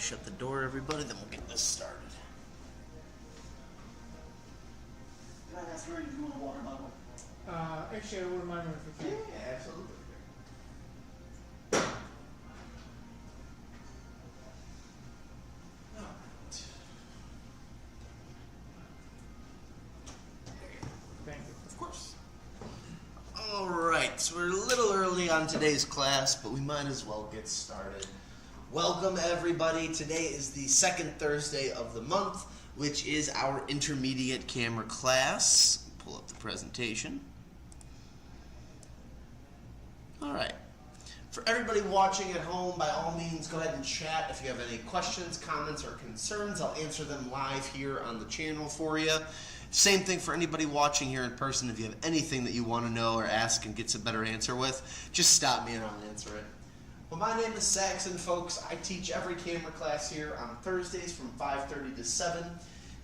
shut the door, everybody, then we'll get this started. Can I ask Ray, do you want a water bottle? Actually, I wouldn't mind if you can. Yeah, absolutely. Thank you. Of course. All right, so we're a little early on today's class, but we might as well get started. Welcome, everybody. Today is the second Thursday of the month, which is our intermediate camera class. Pull up the presentation. All right. For everybody watching at home, by all means, go ahead and chat. If you have any questions, comments, or concerns, I'll answer them live here on the channel for you. Same thing for anybody watching here in person. If you have anything that you want to know or ask and get a better answer with, just stop me and I'll answer it. Well, my name is Saxon, folks. I teach every camera class here on Thursdays from 5:30 to 7.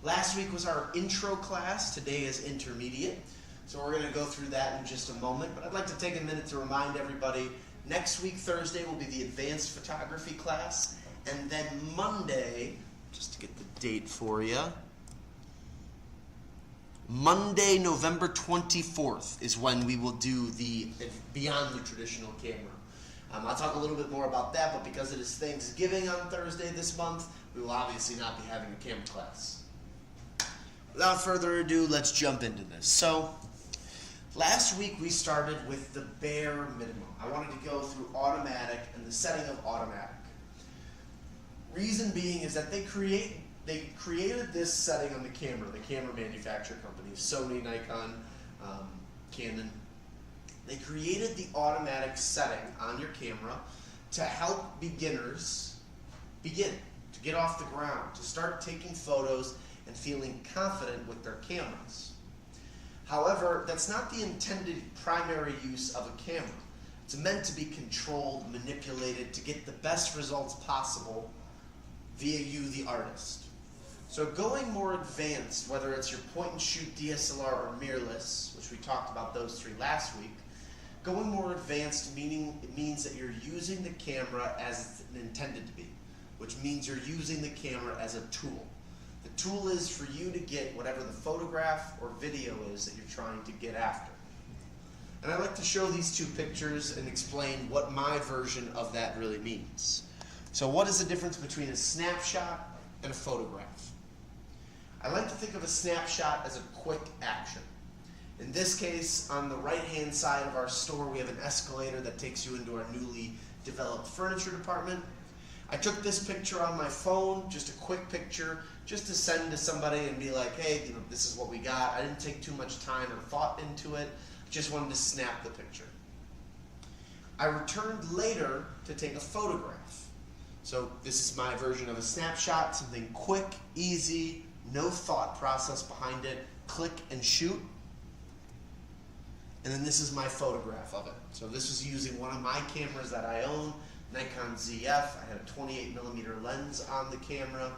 Last week was our intro class. Today is intermediate. So we're going to go through that in just a moment. But I'd like to take a minute to remind everybody, next week, Thursday, will be the advanced photography class. And then Monday, just to get the date for you, Monday, November 24th is when we will do the Beyond the Traditional Camera. I'll talk a little bit more about that, but because it is Thanksgiving on Thursday this month, we will obviously not be having a camera class. Without further ado, let's jump into this. So, last week we started with the bare minimum. I wanted to go through automatic and the setting of automatic. Reason being is that they created this setting on the camera manufacturer companies, Sony, Nikon, Canon. They created the automatic setting on your camera to help beginners begin, to get off the ground, to start taking photos and feeling confident with their cameras. However, that's not the intended primary use of a camera. It's meant to be controlled, manipulated, to get the best results possible via you, the artist. So going more advanced, whether it's your point-and-shoot DSLR or mirrorless, which we talked about those three last week, going more advanced means that you're using the camera as it's intended to be, which means you're using the camera as a tool. The tool is for you to get whatever the photograph or video is that you're trying to get after. And I'd like to show these two pictures and explain what my version of that really means. So what is the difference between a snapshot and a photograph? I like to think of a snapshot as a quick action. In this case, on the right-hand side of our store, we have an escalator that takes you into our newly developed furniture department. I took this picture on my phone, just a quick picture, just to send to somebody and be like, hey, this is what we got. I didn't take too much time or thought into it. I just wanted to snap the picture. I returned later to take a photograph. So this is my version of a snapshot, something quick, easy, no thought process behind it, click and shoot. And then this is my photograph of it. So this was using one of my cameras that I own, Nikon ZF. I had a 28mm lens on the camera.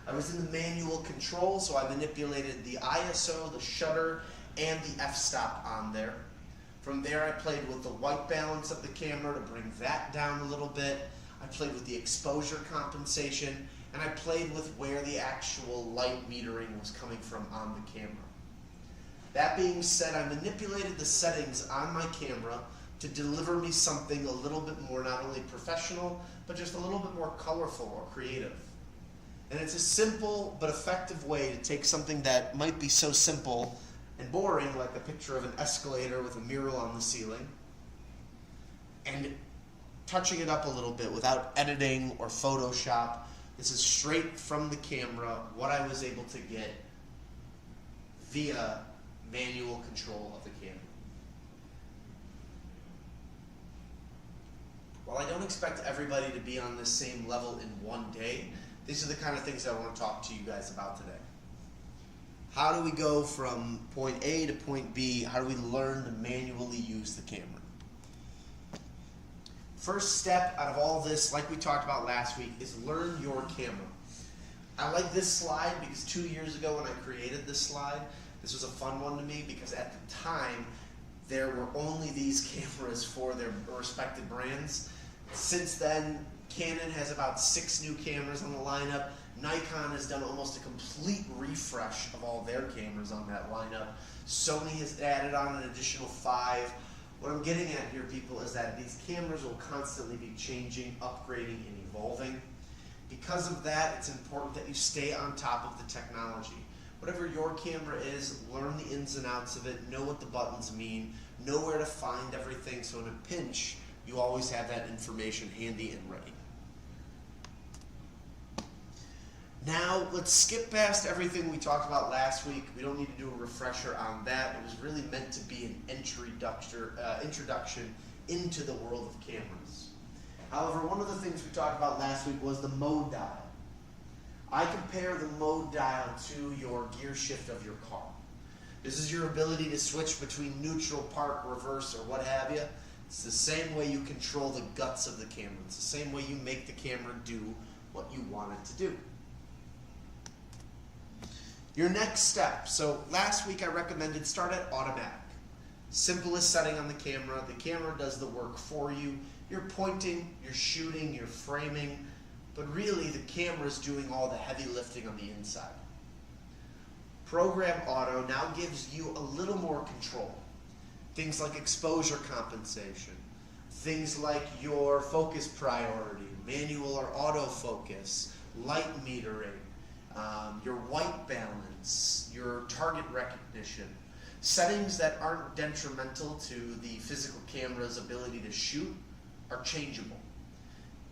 I was in the manual control, so I manipulated the ISO, the shutter, and the f-stop on there. From there, I played with the white balance of the camera to bring that down a little bit. I played with the exposure compensation, and I played with where the actual light metering was coming from on the camera. That being said, I manipulated the settings on my camera to deliver me something a little bit more not only professional, but just a little bit more colorful or creative. And it's a simple but effective way to take something that might be so simple and boring, like a picture of an escalator with a mural on the ceiling, and touching it up a little bit without editing or Photoshop. This is straight from the camera, what I was able to get via manual control of the camera. While I don't expect everybody to be on this same level in one day, these are the kind of things I want to talk to you guys about today. How do we go from point A to point B? How do we learn to manually use the camera? First step out of all this, like we talked about last week, is learn your camera. I like this slide because 2 years ago when I created this slide, this was a fun one to me because at the time, there were only these cameras for their respective brands. Since then, Canon has about 6 new cameras on the lineup. Nikon has done almost a complete refresh of all their cameras on that lineup. Sony has added on an additional 5. What I'm getting at here, people, is that these cameras will constantly be changing, upgrading, and evolving. Because of that, it's important that you stay on top of the technology. Whatever your camera is, learn the ins and outs of it, know what the buttons mean, know where to find everything, so in a pinch, you always have that information handy and ready. Now, let's skip past everything we talked about last week. We don't need to do a refresher on that. It was really meant to be an introduction into the world of cameras. However, one of the things we talked about last week was the mode dial. I compare the mode dial to your gear shift of your car. This is your ability to switch between neutral, park, reverse, or what have you. It's the same way you control the guts of the camera. It's the same way you make the camera do what you want it to do. Your next step. So last week I recommended start at automatic. Simplest setting on the camera. The camera does the work for you. You're pointing, you're shooting, you're framing, but really the camera is doing all the heavy lifting on the inside. Program Auto now gives you a little more control. Things like exposure compensation, things like your focus priority, manual or autofocus, light metering, your white balance, your target recognition, settings that aren't detrimental to the physical camera's ability to shoot are changeable.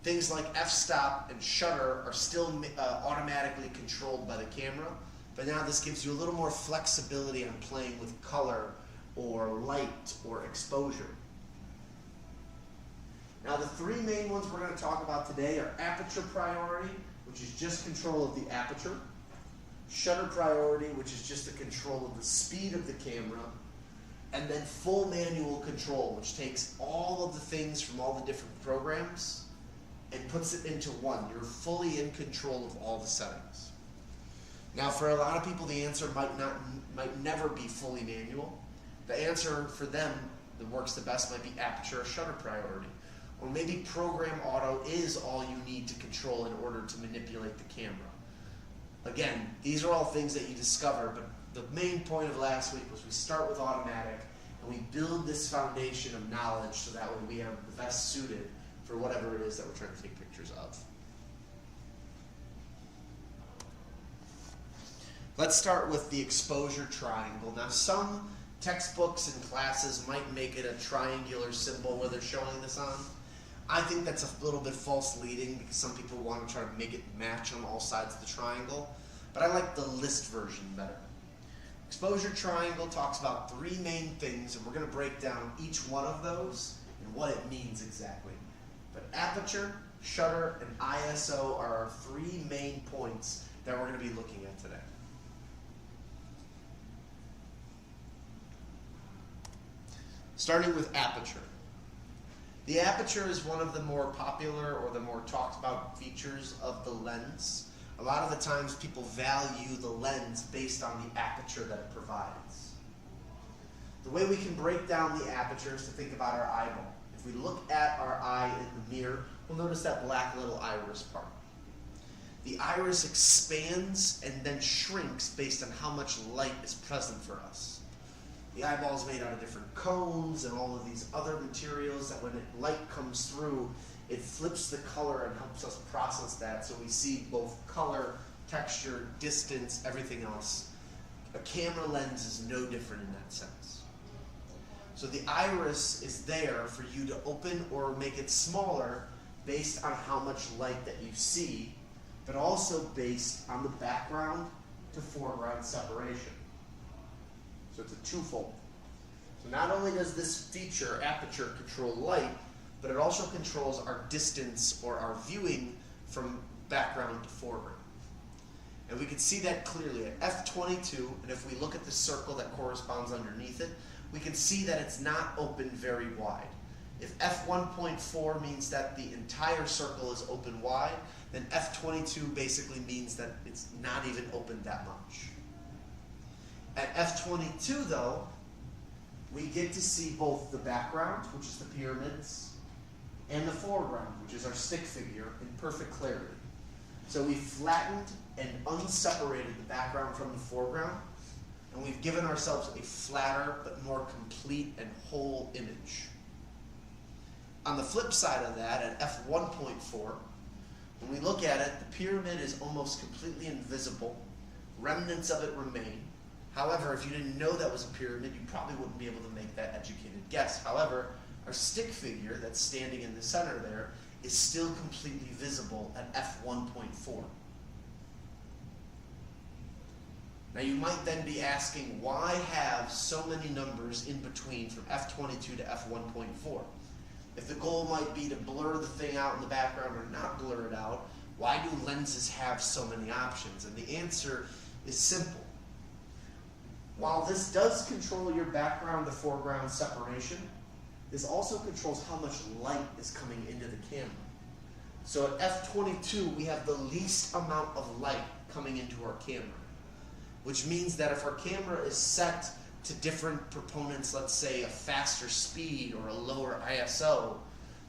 Things like f-stop and shutter are still automatically controlled by the camera, but now this gives you a little more flexibility on playing with color or light or exposure. Now the 3 main ones we're going to talk about today are aperture priority, which is just control of the aperture, shutter priority, which is just the control of the speed of the camera, and then full manual control, which takes all of the things from all the different programs and puts it into one. You're fully in control of all the settings. Now for a lot of people the answer might never be fully manual. The answer for them that works the best might be aperture or shutter priority. Or maybe program auto is all you need to control in order to manipulate the camera. Again, these are all things that you discover, but the main point of last week was we start with automatic and we build this foundation of knowledge so that way we are the best suited for whatever it is that we're trying to take pictures of. Let's start with the exposure triangle. Now some textbooks and classes might make it a triangular symbol where they're showing this on. I think that's a little bit false leading because some people want to try to make it match on all sides of the triangle, but I like the list version better. Exposure triangle talks about 3 main things, and we're going to break down each one of those and what it means exactly. But aperture, shutter, and ISO are our 3 main points that we're going to be looking at today. Starting with aperture. The aperture is one of the more popular or the more talked about features of the lens. A lot of the times people value the lens based on the aperture that it provides. The way we can break down the aperture is to think about our eyeball. If we look at our eye in the mirror, we'll notice that black little iris part. The iris expands and then shrinks based on how much light is present for us. The eyeball is made out of different cones and all of these other materials that when light comes through, it flips the color and helps us process that, so we see both color, texture, distance, everything else. A camera lens is no different in that sense. So the iris is there for you to open or make it smaller based on how much light that you see, but also based on the background to foreground separation. So it's a twofold. So not only does this feature, aperture, control light, but it also controls our distance or our viewing from background to foreground. And we can see that clearly at f22, and if we look at the circle that corresponds underneath it, we can see that it's not open very wide. If f1.4 means that the entire circle is open wide, then f22 basically means that it's not even open that much. At f22 though, we get to see both the background, which is the pyramids, and the foreground, which is our stick figure, in perfect clarity. So we've flattened and unseparated the background from the foreground, and we've given ourselves a flatter but more complete and whole image. On the flip side of that, at f1.4, when we look at it, the pyramid is almost completely invisible. Remnants of it remain. However, if you didn't know that was a pyramid, you probably wouldn't be able to make that educated guess. However, our stick figure that's standing in the center there is still completely visible at f1.4. Now you might then be asking, why have so many numbers in between from f22 to f1.4? If the goal might be to blur the thing out in the background or not blur it out, why do lenses have so many options? And the answer is simple. While this does control your background to foreground separation, this also controls how much light is coming into the camera. So at f22, we have the least amount of light coming into our camera, which means that if our camera is set to different proponents, let's say a faster speed or a lower ISO,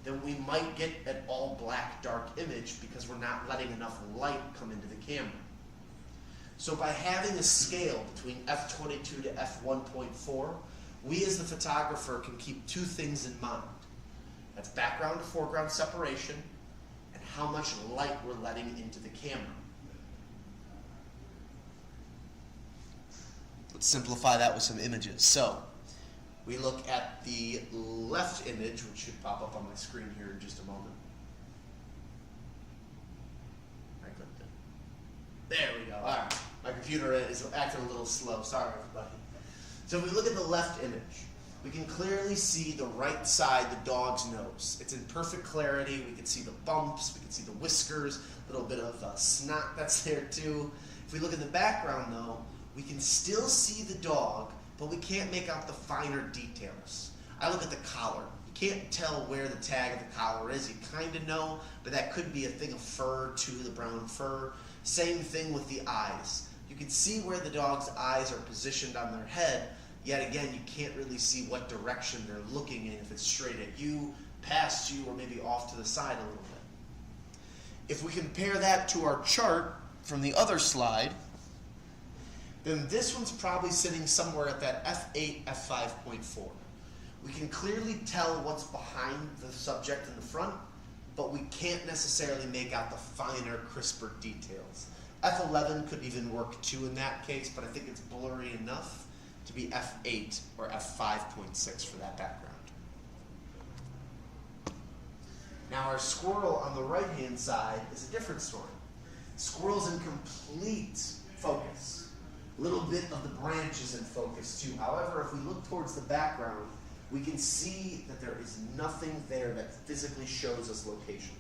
then we might get an all black dark image because we're not letting enough light come into the camera. So by having a scale between f22 to f1.4, we as the photographer can keep two things in mind. That's background to foreground separation and how much light we're letting into the camera. Let's simplify that with some images. So we look at the left image, which should pop up on my screen here in just a moment. I clicked it. There we go. All right. My computer is acting a little slow. Sorry, everybody. So if we look at the left image, we can clearly see the right side, the dog's nose. It's in perfect clarity. We can see the bumps. We can see the whiskers, a little bit of snot that's there too. If we look at the background, though, we can still see the dog, but we can't make out the finer details. I look at the collar. You can't tell where the tag of the collar is. You kind of know, but that could be a thing of fur too, the brown fur. Same thing with the eyes. You can see where the dog's eyes are positioned on their head, yet again, you can't really see what direction they're looking in, if it's straight at you, past you, or maybe off to the side a little bit. If we compare that to our chart from the other slide, then this one's probably sitting somewhere at that f8, f5.4. We can clearly tell what's behind the subject in the front, but we can't necessarily make out the finer, crisper details. f11 could even work too in that case, but I think it's blurry enough to be f8 or f5.6 for that background. Now our squirrel on the right-hand side is a different story. Squirrel's in complete focus. A little bit of the branch is in focus too. However, if we look towards the background, we can see that there is nothing there that physically shows us location.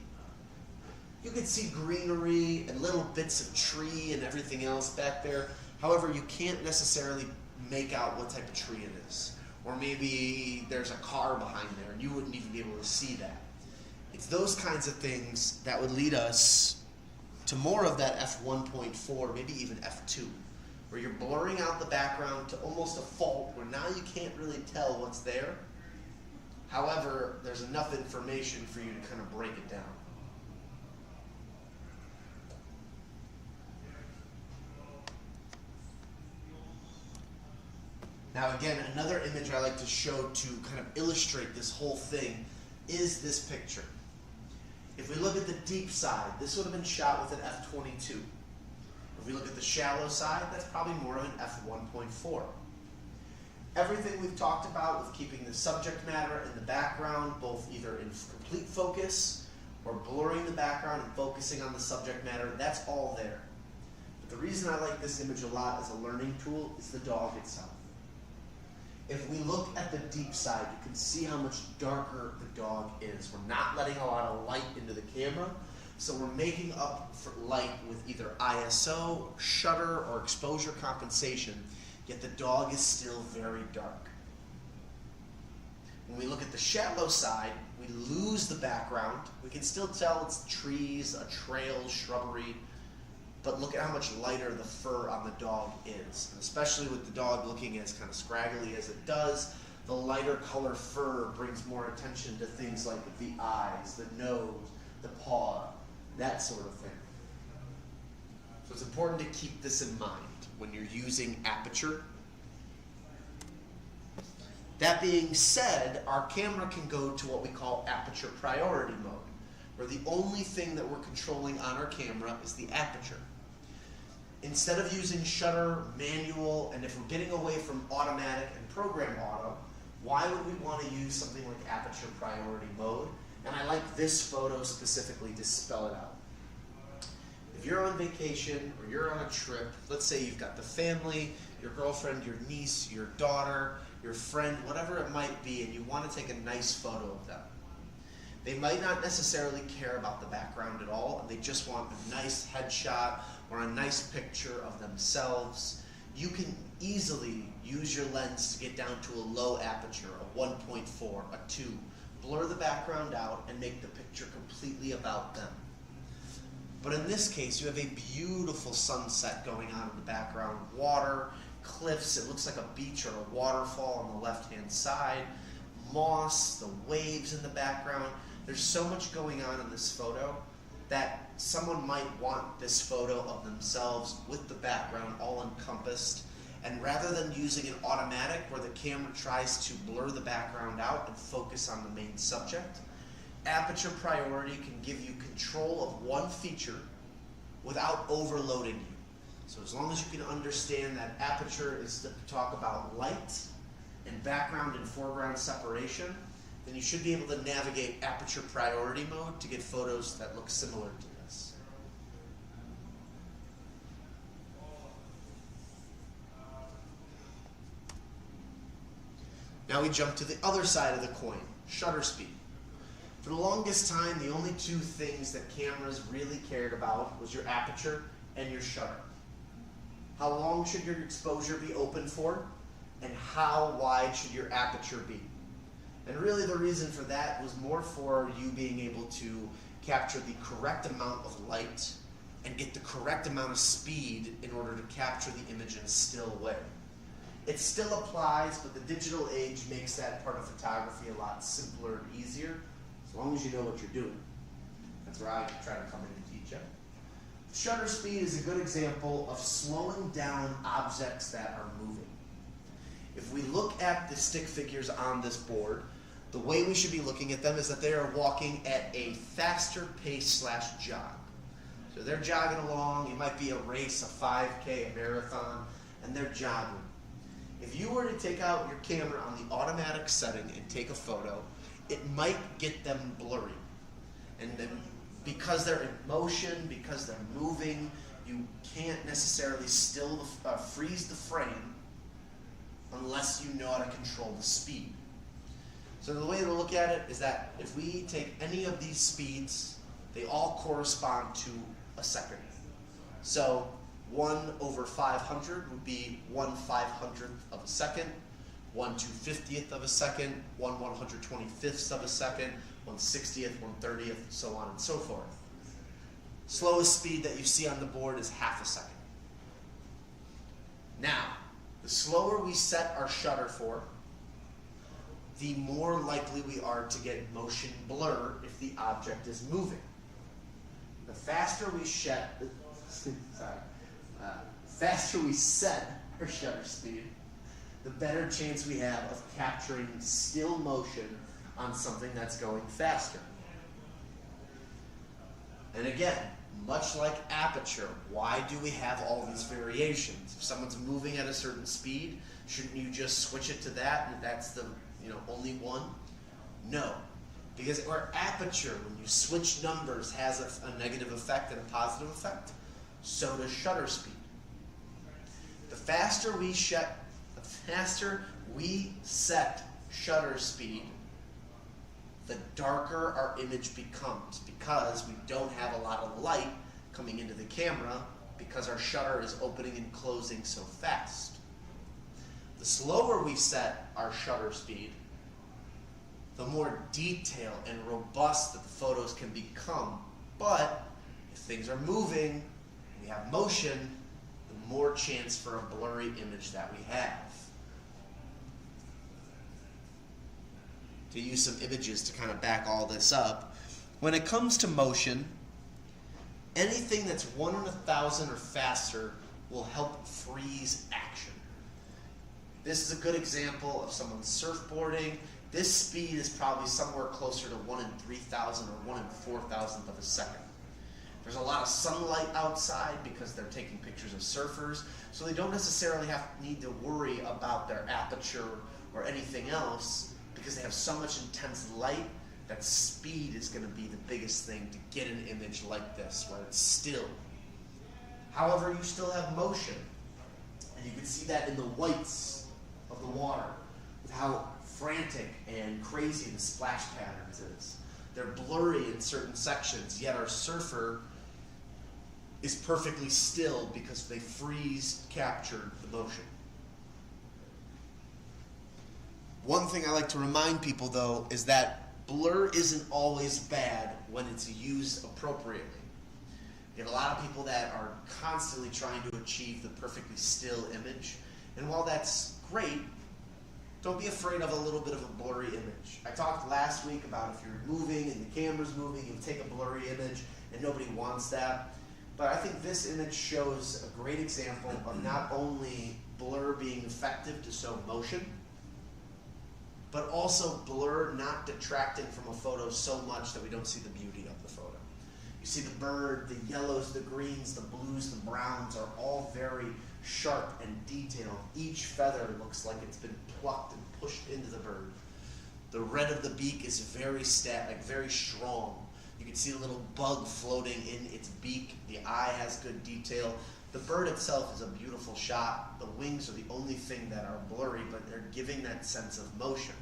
You can see greenery and little bits of tree and everything else back there. However, you can't necessarily make out what type of tree it is. Or maybe there's a car behind there and you wouldn't even be able to see that. It's those kinds of things that would lead us to more of that f1.4, maybe even f2. Where you're blurring out the background to almost a fault where now you can't really tell what's there. However, there's enough information for you to kind of break it down. Now again, another image I like to show to kind of illustrate this whole thing is this picture. If we look at the deep side, this would have been shot with an f22. If we look at the shallow side, that's probably more of an f1.4. Everything we've talked about with keeping the subject matter in the background, both either in complete focus or blurring the background and focusing on the subject matter, that's all there. But the reason I like this image a lot as a learning tool is the dog itself. If we look at the deep side, you can see how much darker the dog is. We're not letting a lot of light into the camera, so we're making up for light with either ISO, shutter, or exposure compensation, yet the dog is still very dark. When we look at the shallow side, we lose the background. We can still tell it's trees, a trail, shrubbery, but look at how much lighter the fur on the dog is. And especially with the dog looking as kind of scraggly as it does, The lighter color fur brings more attention to things like the eyes, the nose, the paw, that sort of thing. So it's important to keep this in mind when you're using aperture. That being said, our camera can go to what we call aperture priority mode, where the only thing that we're controlling on our camera is the aperture. Instead of using shutter, manual, and if we're getting away from automatic and program auto, why would we want to use something like aperture priority mode? And I like this photo specifically to spell it out. If you're on vacation or you're on a trip, let's say you've got the family, your girlfriend, your niece, your daughter, your friend, whatever it might be, and you want to take a nice photo of them. They might not necessarily care about the background at all, and they just want a nice headshot or a nice picture of themselves. You can easily use your lens to get down to a low aperture, a 1.4, a 2. Blur the background out and make the picture completely about them. But in this case, you have a beautiful sunset going on in the background. Water, cliffs, it looks like a beach or a waterfall on the left-hand side. Moss, the waves in the background. There's so much going on in this photo that someone might want this photo of themselves with the background all encompassed. And rather than using an automatic where the camera tries to blur the background out and focus on the main subject, aperture priority can give you control of one feature without overloading you. So as long as you can understand that aperture is to talk about light and background and foreground separation, then you should be able to navigate aperture priority mode to get photos that look similar to this. Now we jump to the other side of the coin, shutter speed. For the longest time, the only two things that cameras really cared about was your aperture and your shutter. How long should your exposure be open for? And how wide should your aperture be? And really the reason for that was more for you being able to capture the correct amount of light and get the correct amount of speed in order to capture the image in a still way. It still applies, but the digital age makes that part of photography a lot simpler and easier, as long as you know what you're doing. That's where I try to come in and teach you. Shutter speed is a good example of slowing down objects that are moving. If we look at the stick figures on this board, the way we should be looking at them is that they are walking at a faster pace / jog. So they're jogging along. It might be a race, a 5K, a marathon, and they're jogging. If you were to take out your camera on the automatic setting and take a photo, it might get them blurry. And then because they're in motion, because they're moving, you can't necessarily freeze the frame unless you know how to control the speed. So the way to look at it is that if we take any of these speeds, they all correspond to a second. So 1/500 would be 1/500th of a second, 1/250th of a second, 1/125th of a second, 1/60th, 1/30th, so on and so forth. Slowest speed that you see on the board is ½ a second. Now, the slower we set our shutter for, the more likely we are to get motion blur if the object is moving. The faster we set our shutter speed, the better chance we have of capturing still motion on something that's going faster. And again, much like aperture, why do we have all these variations? If someone's moving at a certain speed, shouldn't you just switch it to that and that's the only one? No. Because our aperture, when you switch numbers, has a negative effect and a positive effect. So does shutter speed. The faster we set shutter speed, the darker our image becomes because we don't have a lot of light coming into the camera because our shutter is opening and closing so fast. The slower we set our shutter speed, the more detailed and robust that the photos can become. But if things are moving, we have motion, the more chance for a blurry image that we have. to use some images to kind of back all this up. When it comes to motion, anything that's 1 in 1,000 or faster will help freeze action. This is a good example of someone surfboarding. This speed is probably somewhere closer to 1 in 3,000 or 1 in 4,000th of a second. There's a lot of sunlight outside because they're taking pictures of surfers, so they don't necessarily need to worry about their aperture or anything else because they have so much intense light that speed is going to be the biggest thing to get an image like this, where it's still. However, you still have motion, and you can see that in the whites of the water, with how frantic and crazy the splash patterns is. They're blurry in certain sections, yet our surfer is perfectly still because they captured the motion. One thing I like to remind people, though, is that blur isn't always bad when it's used appropriately. You have a lot of people that are constantly trying to achieve the perfectly still image, and while that's great, don't be afraid of a little bit of a blurry image. I talked last week about if you're moving and the camera's moving, you take a blurry image, and nobody wants that. But I think this image shows a great example of not only blur being effective to show motion, but also blur not detracting from a photo so much that we don't see the beauty of the photo. You see the bird, the yellows, the greens, the blues, the browns are all very sharp and detailed. Each feather looks like it's been plucked and pushed into the bird. The red of the beak is very very strong. You can see a little bug floating in its beak. The eye has good detail. The bird itself is a beautiful shot. The wings are the only thing that are blurry, but they're giving that sense of motion.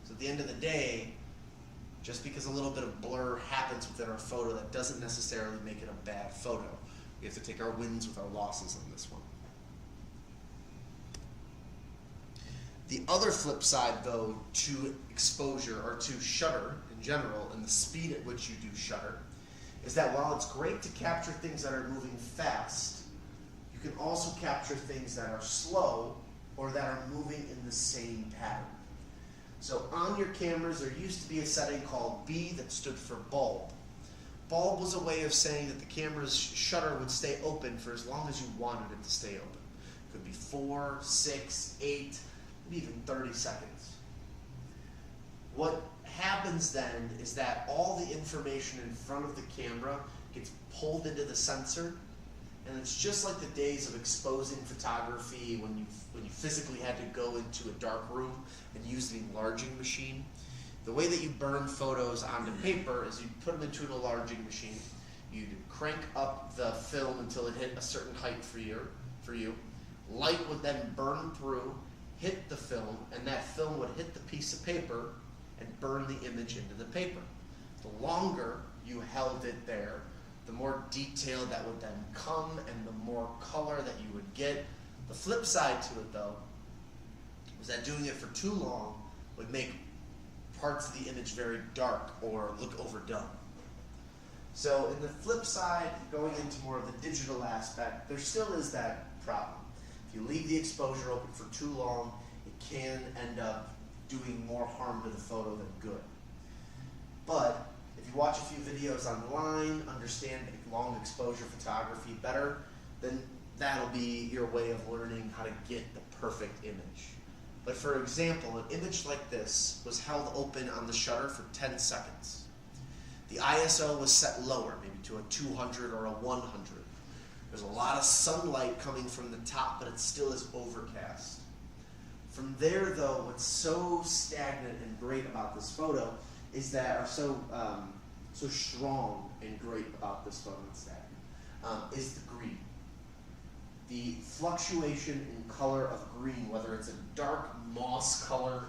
So at the end of the day, just because a little bit of blur happens within our photo, that doesn't necessarily make it a bad photo. We have to take our wins with our losses on this one. The other flip side, though, to exposure, or to shutter in general, and the speed at which you do shutter, is that while it's great to capture things that are moving fast, you can also capture things that are slow or that are moving in the same pattern. So on your cameras, there used to be a setting called B that stood for bulb. Bulb was a way of saying that the camera's shutter would stay open for as long as you wanted it to stay open. It could be 4, 6, 8, maybe even 30 seconds. What happens then is that all the information in front of the camera gets pulled into the sensor, and it's just like the days of exposing photography when you physically had to go into a dark room and use the enlarging machine. The way that you burn photos onto paper is you put them into an enlarging machine, you'd crank up the film until it hit a certain height for you. Light would then burn through, hit the film, and that film would hit the piece of paper and burn the image into the paper. The longer you held it there, the more detail that would then come and the more color that you would get. The flip side to it, though, was that doing it for too long would make parts of the image very dark or look overdone. So in the flip side, going into more of the digital aspect, there still is that problem. If you leave the exposure open for too long, it can end up doing more harm to the photo than good. But if you watch a few videos online, understand long exposure photography better, then that'll be your way of learning how to get the perfect image. But for example, an image like this was held open on the shutter for 10 seconds. The ISO was set lower, maybe to a 200 or a 100. There's a lot of sunlight coming from the top, but it still is overcast. From there, though, what's so stagnant and great about this photo is that, or so strong and great about this photo and stagnant, is the green. The fluctuation in color of green, whether it's a dark moss color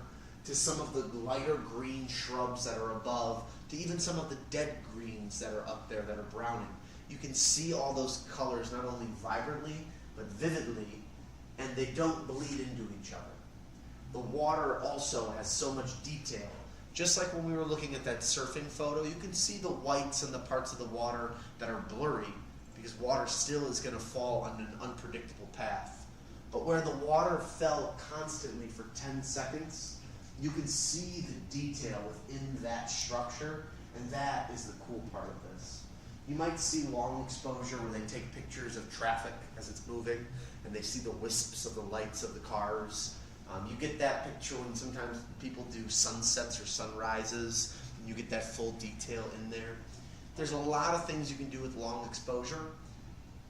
to some of the lighter green shrubs that are above, to even some of the dead greens that are up there that are browning. You can see all those colors not only vibrantly, but vividly, and they don't bleed into each other. The water also has so much detail. Just like when we were looking at that surfing photo, you can see the whites and the parts of the water that are blurry, because water still is going to fall on an unpredictable path. But where the water fell constantly for 10 seconds, you can see the detail within that structure, and that is the cool part of this. You might see long exposure where they take pictures of traffic as it's moving, and they see the wisps of the lights of the cars. You get that picture when sometimes people do sunsets or sunrises, and you get that full detail in there. There's a lot of things you can do with long exposure,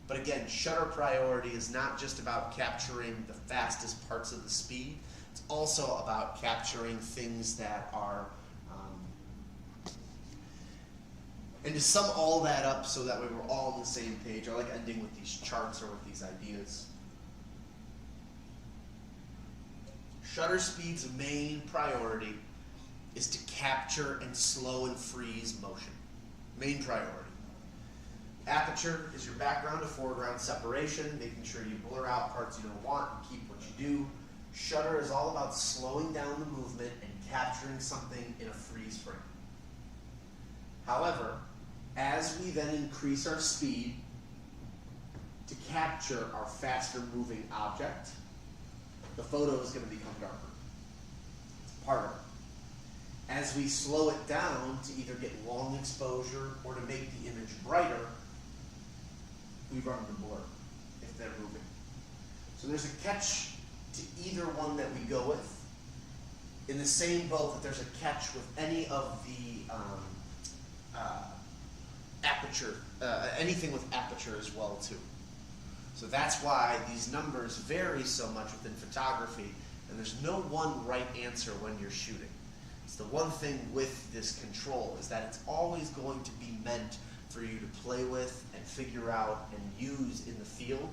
but again, shutter priority is not just about capturing the fastest parts of the speed, it's also about capturing things that are, and to sum all that up so that way we're all on the same page, I like ending with these charts or with these ideas. Shutter speed's main priority is to capture and slow and freeze motion. Main priority. Aperture is your background to foreground separation, making sure you blur out parts you don't want and keep what you do. Shutter is all about slowing down the movement and capturing something in a freeze frame. However, as we then increase our speed to capture our faster moving object, the photo is going to become darker. It's part of it. As we slow it down to either get long exposure or to make the image brighter, we run into blur if they're moving. So there's a catch to either one that we go with. In the same boat that there's a catch with any of the aperture, anything with aperture as well too. So that's why these numbers vary so much within photography, and there's no one right answer when you're shooting. It's the one thing with this control is that it's always going to be meant for you to play with and figure out and use in the field,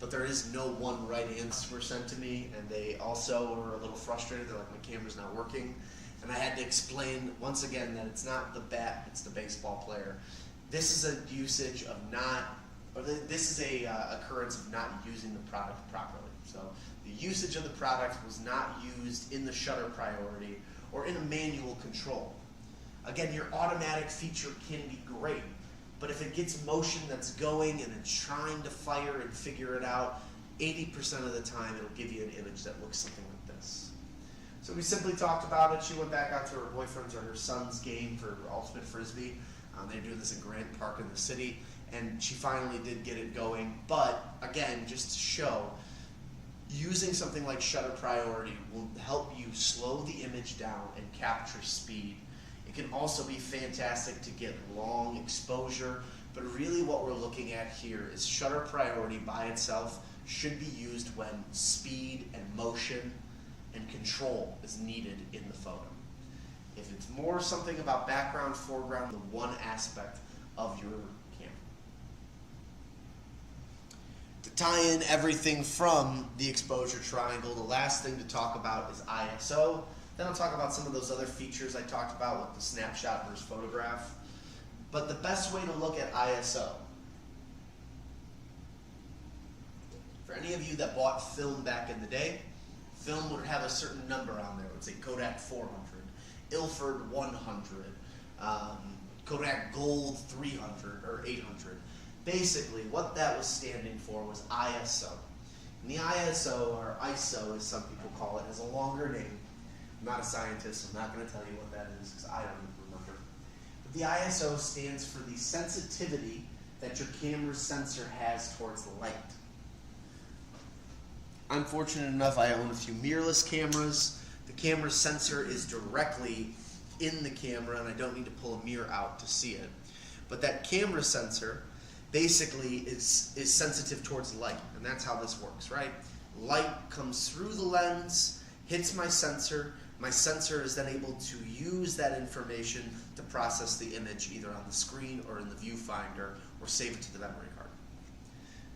but there is no one right answer sent to me, and they also were a little frustrated. They're like, my camera's not working, and I had to explain once again that it's not the bat, it's the baseball player. This is a usage of not, or this is a occurrence of not using the product properly. So the usage of the product was not used in the shutter priority or in a manual control. Again, your automatic feature can be great, but if it gets motion that's going and it's trying to fire and figure it out, 80% of the time it'll give you an image that looks something like this. So we simply talked about it. She went back out to her boyfriend's or her son's game for ultimate frisbee. They're doing this in Grant Park in the city, and she finally did get it going. But again, just to show, using something like shutter priority will help you slow the image down and capture speed. It can also be fantastic to get long exposure, but really what we're looking at here is shutter priority by itself should be used when speed and motion and control is needed in the photo. If it's more something about background, foreground, the one aspect of your camera. To tie in everything from the exposure triangle, the last thing to talk about is ISO. Then I'll talk about some of those other features I talked about with the snapshot versus photograph. But the best way to look at ISO, for any of you that bought film back in the day, film would have a certain number on there. It would say Kodak 400, Ilford 100, Kodak Gold 300 or 800. Basically, what that was standing for was ISO. And the ISO, or ISO as some people call it, has a longer name. I'm not a scientist, so I'm not going to tell you what that is because I don't even remember. But the ISO stands for the sensitivity that your camera's sensor has towards the light. I'm fortunate enough, I own a few mirrorless cameras. The camera sensor is directly in the camera, and I don't need to pull a mirror out to see it. But that camera sensor basically is sensitive towards light, and that's how this works, right? Light comes through the lens, hits my sensor. My sensor is then able to use that information to process the image either on the screen or in the viewfinder or save it to the memory card.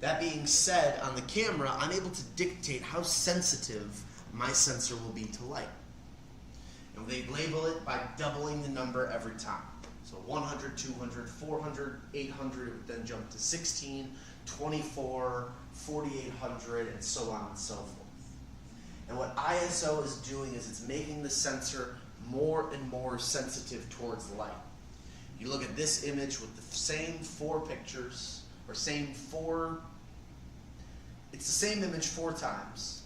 That being said, on the camera, I'm able to dictate how sensitive my sensor will be to light. And they label it by doubling the number every time. So 100, 200, 400, 800, it would then jump to 16, 24, 4800, and so on and so forth. And what ISO is doing is it's making the sensor more and more sensitive towards light. You look at this image with the same four pictures, or it's the same image 4 times.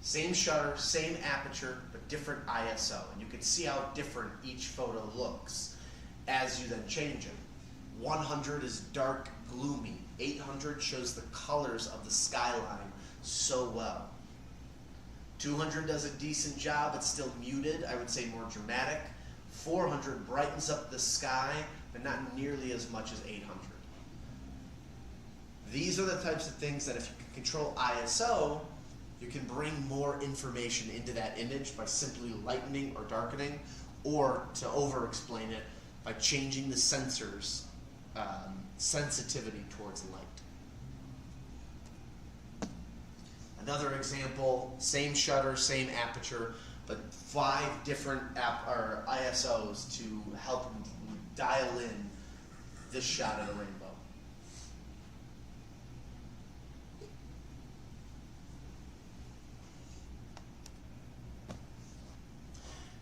Same shutter, same aperture, but different ISO, and you can see how different each photo looks as you then change it. 100 is dark, gloomy. 800 shows the colors of the skyline so well. 200 does a decent job, it's still muted, I would say more dramatic. 400 brightens up the sky, but not nearly as much as 800. These are the types of things that if you can control ISO, you can bring more information into that image by simply lightening or darkening, or to over-explain it, by changing the sensor's sensitivity towards light. Another example, same shutter, same aperture, but 5 different ISOs to help dial in this shot of the rainbow.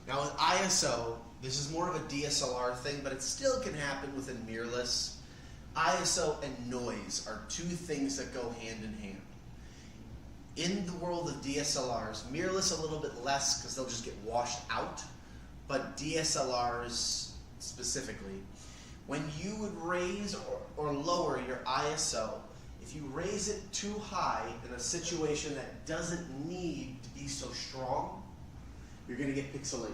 Now with ISO, this is more of a DSLR thing, but it still can happen within mirrorless. ISO and noise are 2 things that go hand in hand. In the world of DSLRs, mirrorless a little bit less because they'll just get washed out, but DSLRs specifically, when you would raise or lower your ISO, if you raise it too high in a situation that doesn't need to be so strong, you're going to get pixelation.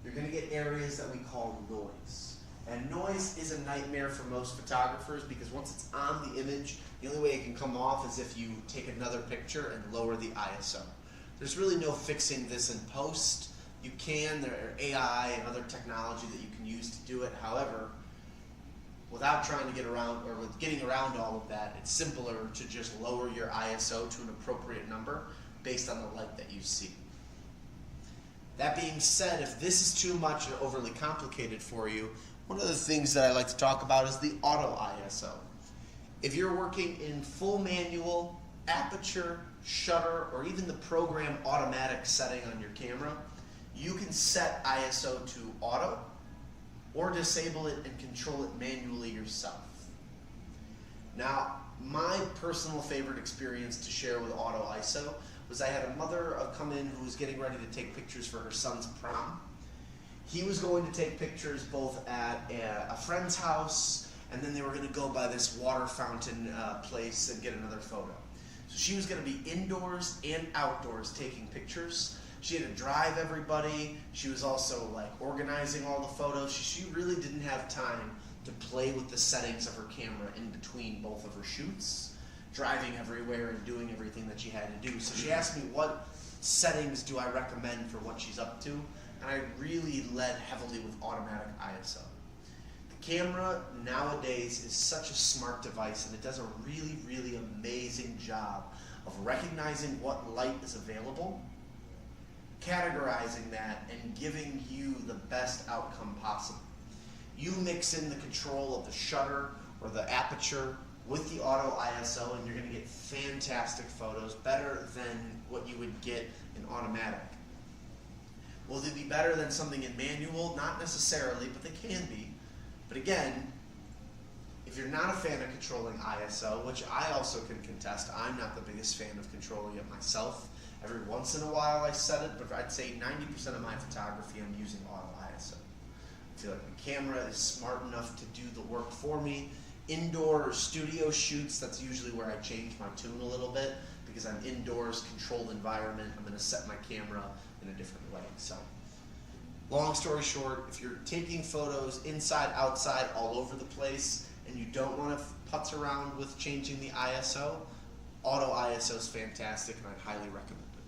You're going to get areas that we call noise. And noise is a nightmare for most photographers because once it's on the image, the only way it can come off is if you take another picture and lower the ISO. There's really no fixing this in post. You can, there are AI and other technology that you can use to do it. However, without trying to get around, or with getting around all of that, it's simpler to just lower your ISO to an appropriate number based on the light that you see. That being said, if this is too much and overly complicated for you, one of the things that I like to talk about is the auto ISO. If you're working in full manual, aperture, shutter, or even the program automatic setting on your camera, you can set ISO to auto or disable it and control it manually yourself. Now, my personal favorite experience to share with auto ISO was I had a mother come in who was getting ready to take pictures for her son's prom. He was going to take pictures both at a friend's house, and then they were going to go by this water fountain place and get another photo. So she was going to be indoors and outdoors taking pictures. She had to drive everybody. She was also like organizing all the photos. She really didn't have time to play with the settings of her camera in between both of her shoots, driving everywhere and doing everything that she had to do. So she asked me, what settings do I recommend for what she's up to? And I really led heavily with automatic ISO. The camera nowadays is such a smart device, and it does a really, really amazing job of recognizing what light is available, categorizing that, and giving you the best outcome possible. You mix in the control of the shutter or the aperture with the auto ISO, and you're going to get fantastic photos, better than what you would get in automatic. Will they be better than something in manual? Not necessarily, but they can be. But again, if you're not a fan of controlling ISO, which I also can contest, I'm not the biggest fan of controlling it myself. Every once in a while I set it, but I'd say 90% of my photography I'm using auto ISO. I feel like the camera is smart enough to do the work for me. Indoor or studio shoots, that's usually where I change my tune a little bit, because I'm indoors, controlled environment, I'm going to set my camera in a different way. So, long story short, if you're taking photos inside, outside, all over the place, and you don't want to putz around with changing the ISO, auto ISO is fantastic, and I'd highly recommend it.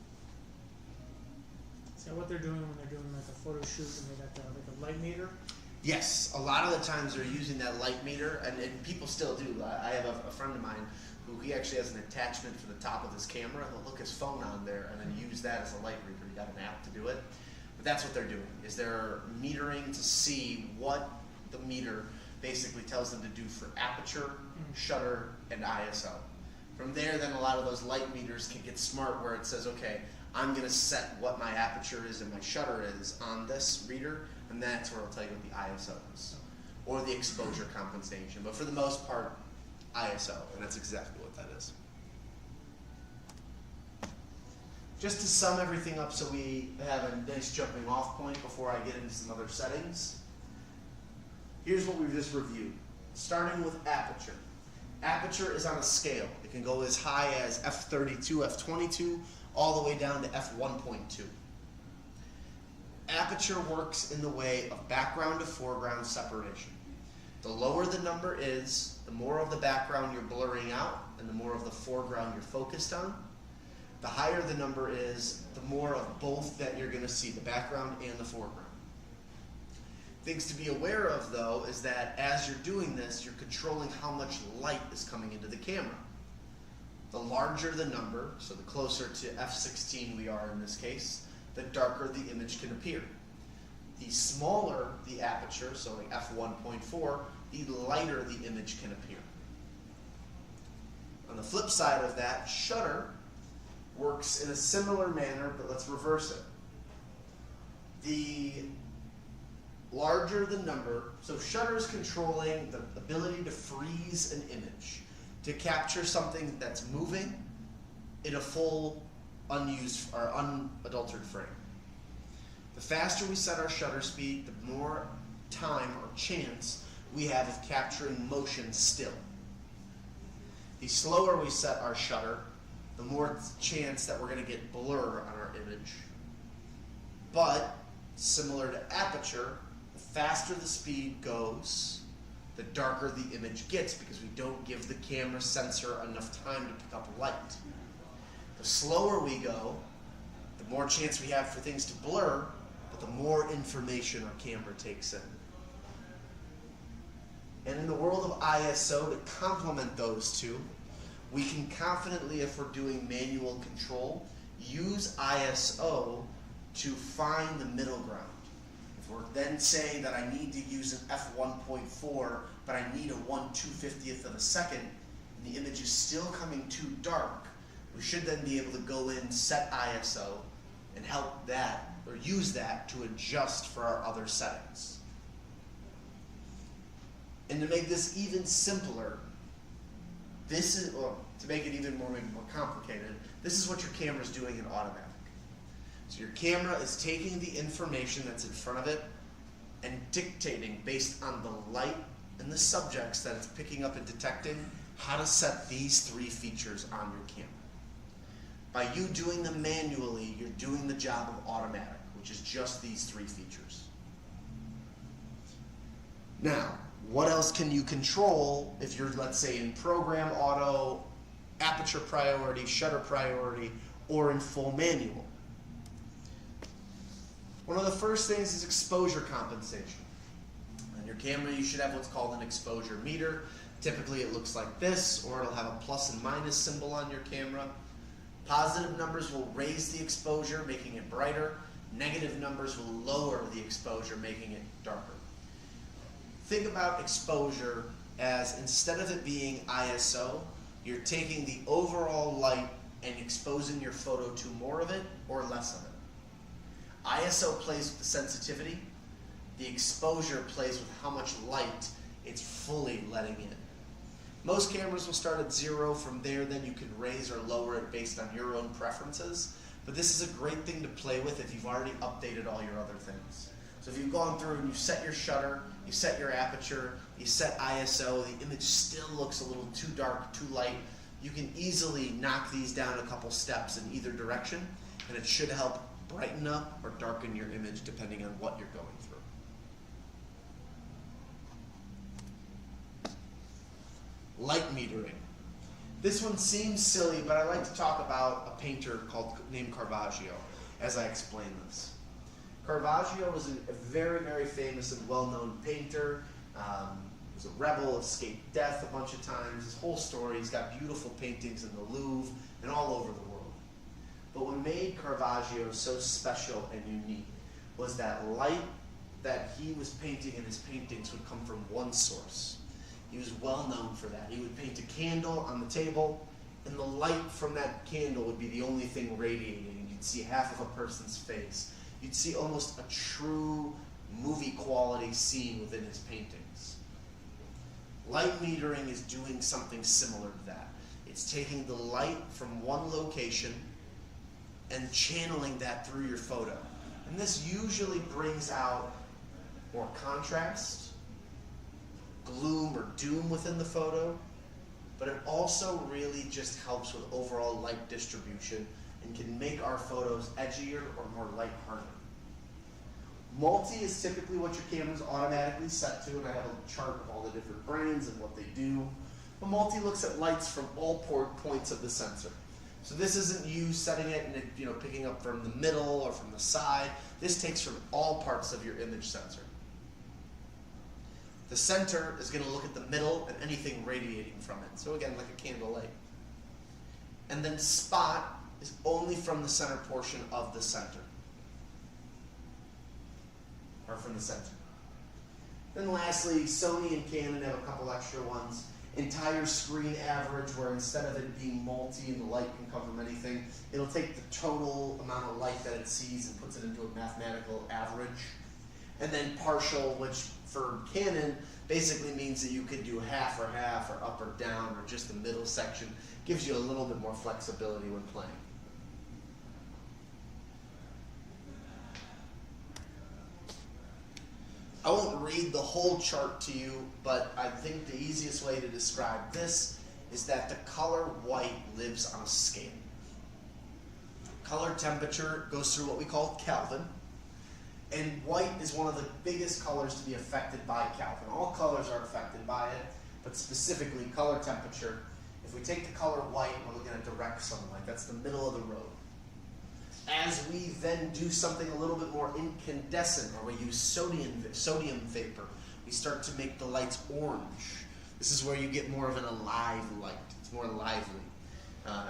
So what they're doing when they're doing like a photo shoot and they got the, like a light meter? Yes, a lot of the times they're using that light meter, and people still do. I have a friend of mine who he actually has an attachment for the top of his camera. He'll hook his phone on there and then use that as a light reader. He got an app to do it. But that's what they're doing, is they're metering to see what the meter basically tells them to do for aperture, shutter, and ISO. From there, then a lot of those light meters can get smart where it says, okay, I'm going to set what my aperture is and my shutter is on this reader, and that's where it'll tell you what the ISO is, or the exposure compensation. But for the most part, ISO, and that's exactly what that is. Just to sum everything up so we have a nice jumping off point before I get into some other settings, here's what we've just reviewed. Starting with aperture. Aperture is on a scale. It can go as high as f32, f22, all the way down to f1.2. Aperture works in the way of background to foreground separation. The lower the number is, the more of the background you're blurring out and the more of the foreground you're focused on. The higher the number is, the more of both that you're going to see, the background and the foreground. Things to be aware of, though, is that as you're doing this, you're controlling how much light is coming into the camera. The larger the number, so the closer to f16 we are in this case, the darker the image can appear. The smaller the aperture, so like f1.4, the lighter the image can appear. On the flip side of that, shutter works in a similar manner, but let's reverse it. The larger the number, so shutter is controlling the ability to freeze an image, to capture something that's moving in a full unused or unadulterated frame. The faster we set our shutter speed, the more time or chance we have of capturing motion still. The slower we set our shutter, the more chance that we're going to get blur on our image. But, similar to aperture, the faster the speed goes, the darker the image gets because we don't give the camera sensor enough time to pick up light. The slower we go, the more chance we have for things to blur, but the more information our camera takes in. And in the world of ISO, to complement those two, we can confidently, if we're doing manual control, use ISO to find the middle ground. If we're then saying that I need to use an f1.4, but I need a 1/250th of a second, and the image is still coming too dark, we should then be able to go in, set ISO, and help that, or use that to adjust for our other settings. And to make this even simpler, this is, or to make it even more complicated, this is what your camera is doing in automatic. So your camera is taking the information that's in front of it and dictating based on the light and the subjects that it's picking up and detecting how to set these three features on your camera. By you doing them manually, you're doing the job of automatic, which is just these three features. Now, what else can you control if you're, let's say, in program auto, aperture priority, shutter priority, or in full manual? One of the first things is exposure compensation. On your camera, you should have what's called an exposure meter. Typically, it looks like this, or it'll have a plus and minus symbol on your camera. Positive numbers will raise the exposure, making it brighter. Negative numbers will lower the exposure, making it darker. Think about exposure as, instead of it being ISO, you're taking the overall light and exposing your photo to more of it or less of it. ISO plays with the sensitivity. The exposure plays with how much light it's fully letting in. Most cameras will start at 0. From there, then you can raise or lower it based on your own preferences. But this is a great thing to play with if you've already updated all your other things. So if you've gone through and you've set your shutter, you set your aperture, you set ISO, the image still looks a little too dark, too light, you can easily knock these down a couple steps in either direction, and it should help brighten up or darken your image depending on what you're going through. Light metering. This one seems silly, but I like to talk about a painter named Caravaggio as I explain this. Caravaggio was a very, very famous and well-known painter. He was a rebel, escaped death a bunch of times. His whole story, he's got beautiful paintings in the Louvre and all over the world. But what made Caravaggio so special and unique was that light that he was painting in his paintings would come from one source. He was well known for that. He would paint a candle on the table, and the light from that candle would be the only thing radiating. You'd see half of a person's face. You'd see almost a true movie quality scene within his paintings. Light metering is doing something similar to that. It's taking the light from one location and channeling that through your photo. And this usually brings out more contrast, gloom or doom within the photo, but it also really just helps with overall light distribution and can make our photos edgier or more lighthearted. Multi is typically what your camera's automatically set to, and I have a chart of all the different brands and what they do. But multi looks at lights from all points of the sensor. So this isn't you setting it and it, picking up from the middle or from the side. This takes from all parts of your image sensor. The center is going to look at the middle and anything radiating from it. So again, like a candle light. And then spot is only from the center portion of the center. Or from the center. Then lastly, Sony and Canon have a couple extra ones. Entire screen average, where instead of it being multi and the light can come from anything, it'll take the total amount of light that it sees and puts it into a mathematical average. And then partial, which for Canon basically means that you could do half or up or down or just the middle section. Gives you a little bit more flexibility when playing. I won't read the whole chart to you, but I think the easiest way to describe this is that the color white lives on a scale. Color temperature goes through what we call Kelvin, and white is one of the biggest colors to be affected by Kelvin. All colors are affected by it, but specifically color temperature. If we take the color white, we're looking at direct sunlight. That's the middle of the road. As we then do something a little bit more incandescent, or we use sodium vapor, we start to make the lights orange. This is where you get more of an alive light. It's more lively.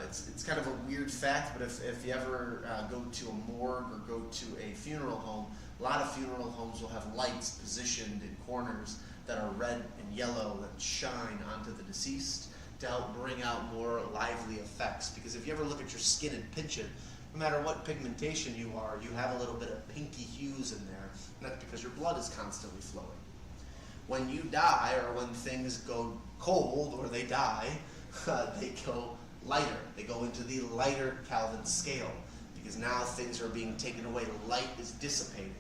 It's kind of a weird fact, but if you ever go to a morgue or go to a funeral home, a lot of funeral homes will have lights positioned in corners that are red and yellow that shine onto the deceased to help bring out more lively effects. Because if you ever look at your skin and pinch it, no matter what pigmentation you are, you have a little bit of pinky hues in there, and that's because your blood is constantly flowing. When you die, or when things go cold, or they die, they go lighter. They go into the lighter Kelvin scale, because now things are being taken away. Light is dissipating.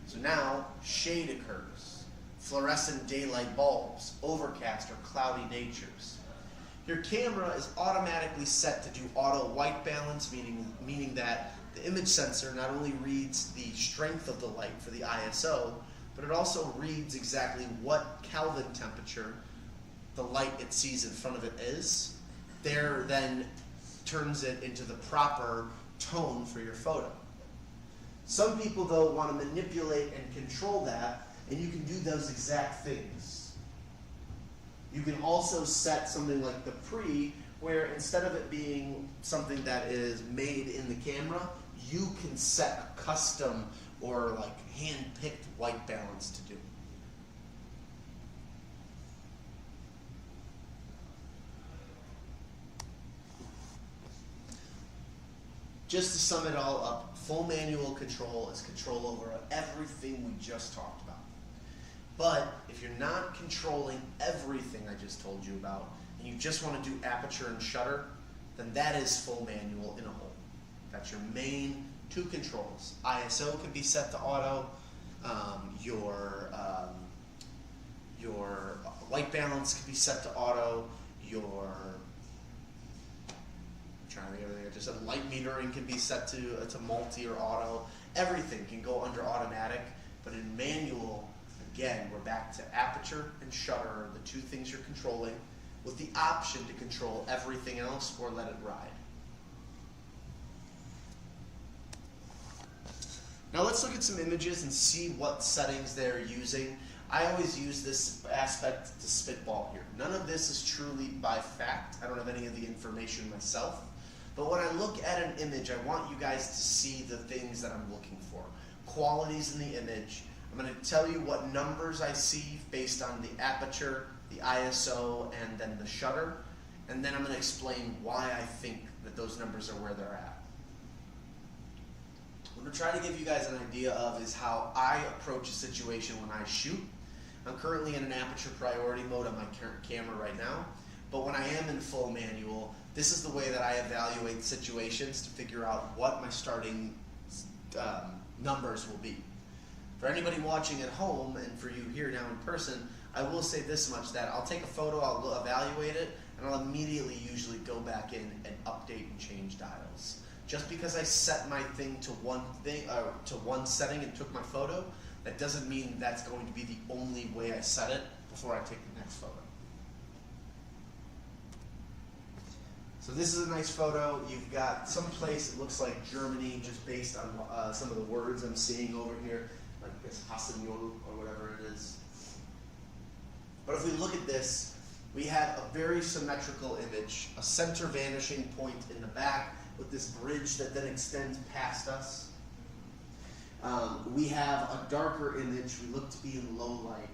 So now shade occurs. Fluorescent daylight bulbs, overcast or cloudy natures. Your camera is automatically set to do auto white balance, meaning that the image sensor not only reads the strength of the light for the ISO, but it also reads exactly what Kelvin temperature the light it sees in front of it is. There then turns it into the proper tone for your photo. Some people, though, want to manipulate and control that, and you can do those exact things. You can also set something like the pre, where instead of it being something that is made in the camera, you can set a custom or like hand-picked white balance to do. Just to sum it all up, full manual control is control over everything we just talked about. But if you're not controlling everything I just told you about, and you just want to do aperture and shutter, then that is full manual in a whole. That's your main two controls. ISO can be set to auto. Your white balance can be set to auto. I just said light metering can be set to multi or auto. Everything can go under automatic, but in manual, again, we're back to aperture and shutter, the two things you're controlling, with the option to control everything else or let it ride. Now let's look at some images and see what settings they're using. I always use this aspect to spitball here. None of this is truly by fact. I don't have any of the information myself. But when I look at an image, I want you guys to see the things that I'm looking for. Qualities in the image. I'm going to tell you what numbers I see based on the aperture, the ISO, and then the shutter. And then I'm going to explain why I think that those numbers are where they're at. What I'm trying to give you guys an idea of is how I approach a situation when I shoot. I'm currently in an aperture priority mode on my current camera right now, but when I am in full manual, This is the way that I evaluate situations to figure out what my starting numbers will be. For anybody watching at home and for you here now in person, I will say this much, that I'll take a photo, I'll evaluate it, and I'll immediately usually go back in and update and change dials. Just because I set my thing to one setting and took my photo, that doesn't mean that's going to be the only way I set it before I take the next photo. So this is a nice photo. You've got some place, it looks like Germany, just based on some of the words I'm seeing over here, like this Hassenjol or whatever it is. But if we look at this, we have a very symmetrical image, a center vanishing point in the back with this bridge that then extends past us. We have a darker image, we look to be in low light.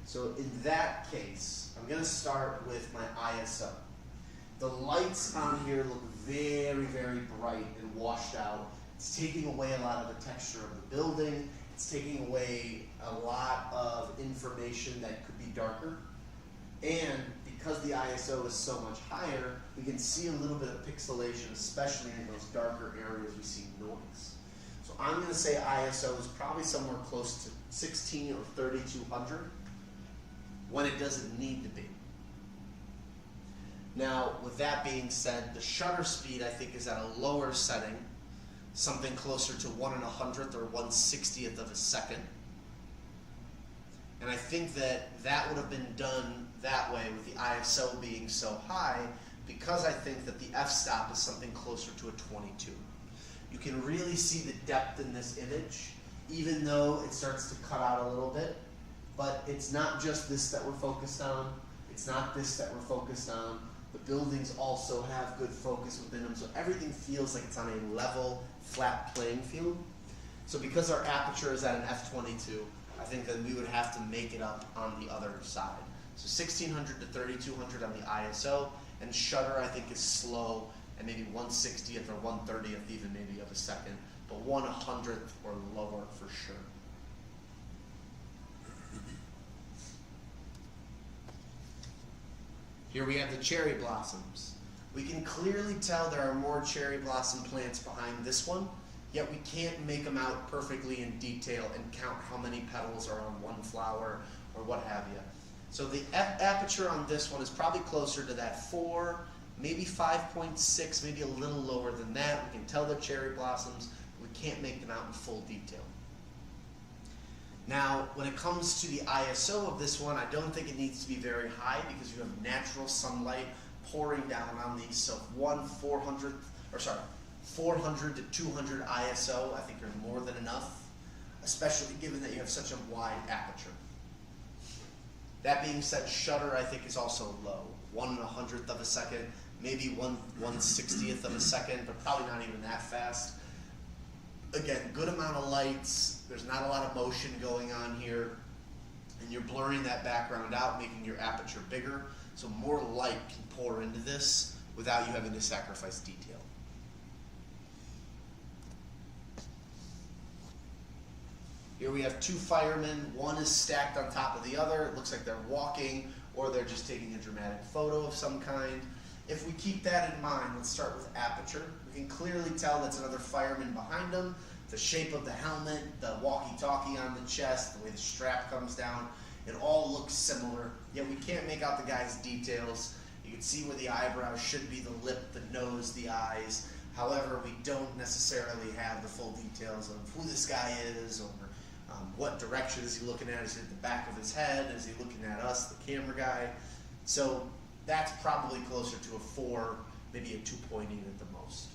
So in that case, I'm going to start with my ISO. The lights on here look very, very bright and washed out. It's taking away a lot of the texture of the building. It's taking away a lot of information that could be darker. And because the ISO is so much higher, we can see a little bit of pixelation, especially in those darker areas we see noise. So I'm going to say ISO is probably somewhere close to 16 or 3200 when it doesn't need to be. Now, with that being said, the shutter speed I think is at a lower setting, something closer to 1/100th or 1/60th of a second. And I think that that would have been done that way with the ISO being so high, because I think that the f-stop is something closer to a 22. You can really see the depth in this image, even though it starts to cut out a little bit. But it's not just this that we're focused on. It's not this that we're focused on. The buildings also have good focus within them, so everything feels like it's on a level, flat playing field. So because our aperture is at an f22, I think that we would have to make it up on the other side. So 1600 to 3200 on the ISO, and shutter I think is slow, and maybe 1/60th or 1/30th even maybe of a second, but 1/100th or lower for sure. Here we have the cherry blossoms. We can clearly tell there are more cherry blossom plants behind this one, yet we can't make them out perfectly in detail and count how many petals are on one flower or what have you. So the aperture on this one is probably closer to that 4, maybe 5.6, maybe a little lower than that. We can tell they're cherry blossoms, but we can't make them out in full detail. Now, when it comes to the ISO of this one, I don't think it needs to be very high because you have natural sunlight pouring down on these. So 400 to 200 ISO, I think are more than enough, especially given that you have such a wide aperture. That being said, shutter I think is also low, 1/100th of a second, maybe 1/60th of a second, but probably not even that fast. Again, good amount of lights, there's not a lot of motion going on here, and you're blurring that background out, making your aperture bigger, so more light can pour into this without you having to sacrifice detail. Here we have 2 firemen, one is stacked on top of the other, it looks like they're walking, or they're just taking a dramatic photo of some kind. If we keep that in mind, let's start with aperture. We can clearly tell that's another fireman behind them. The shape of the helmet, the walkie-talkie on the chest, the way the strap comes down, it all looks similar, yet we can't make out the guy's details. You can see where the eyebrows should be, the lip, the nose, the eyes. However, we don't necessarily have the full details of who this guy is, or what direction is he looking at. Is it at the back of his head? Is he looking at us, the camera guy? So that's probably closer to a 4, maybe a 2.8 at the most.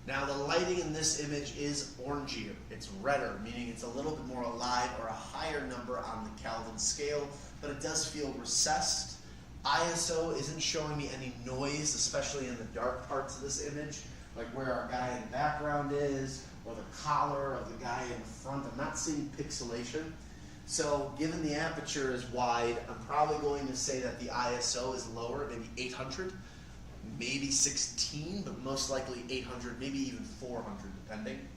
Now the lighting in this image is orangier. It's redder, meaning it's a little bit more alive, or a higher number on the Kelvin scale, but it does feel recessed. ISO isn't showing me any noise, especially in the dark parts of this image, like where our guy in the background is, or the collar of the guy in the front. I'm not seeing pixelation. So given the aperture is wide, I'm probably going to say that the ISO is lower, maybe 800, maybe 16, but most likely 800, maybe even 400 depending.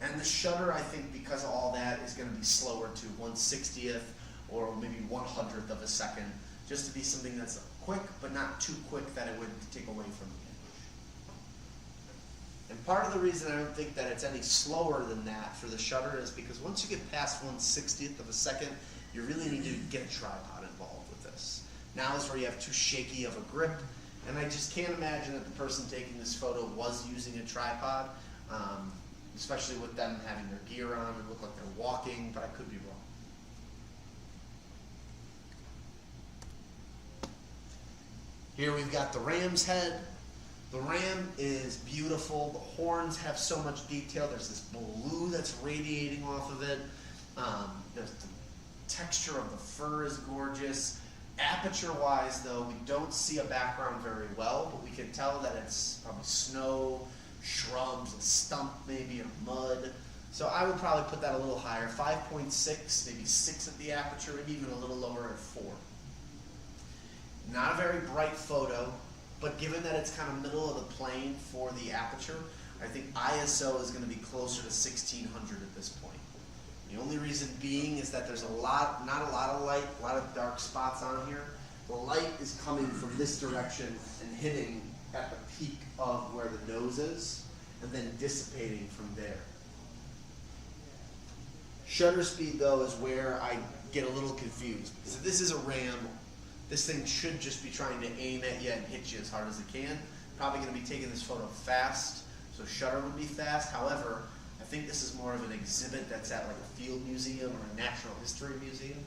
And the shutter, I think, because of all that, is going to be slower to 1/60th or maybe 1/100th of a second, just to be something that's quick, but not too quick that it would take away from the image. And part of the reason I don't think that it's any slower than that for the shutter is because once you get past 1/60th of a second, you really need to get a tripod involved with this. Now is where you have too shaky of a grip, and I just can't imagine that the person taking this photo was using a tripod, especially with them having their gear on and look like they're walking, but I could be wrong. Here we've got the ram's head. The ram is beautiful. The horns have so much detail. There's this blue that's radiating off of it. The texture of the fur is gorgeous. Aperture-wise, though, we don't see a background very well, but we can tell that it's probably snow, shrubs, a stump maybe, or mud. So I would probably put that a little higher, 5.6, maybe 6 at the aperture, maybe even a little lower at 4. Not a very bright photo, but given that it's kind of middle of the plane for the aperture, I think ISO is going to be closer to 1600 at this point. The only reason being is that there's not a lot of light, a lot of dark spots on here. The light is coming from this direction and hitting at the peak of where the nose is, and then dissipating from there. Shutter speed, though, is where I get a little confused, because if this is a RAM, this thing should just be trying to aim at you and hit you as hard as it can. Probably going to be taking this photo fast, so shutter would be fast. However, I think this is more of an exhibit that's at like a field museum or a natural history museum.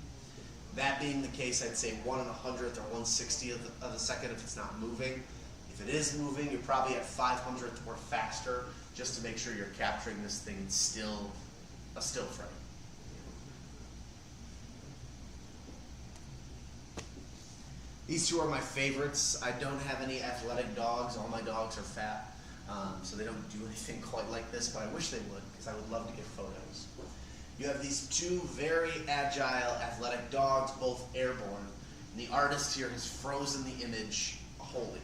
That being the case, I'd say 1/100th or 1/60th of a second if it's not moving. If it is moving, you're probably at 500th or faster, just to make sure you're capturing this thing in a still frame. These two are my favorites. I don't have any athletic dogs. All my dogs are fat, so they don't do anything quite like this, but I wish they would, because I would love to get photos. You have these two very agile, athletic dogs, both airborne, and the artist here has frozen the image wholly.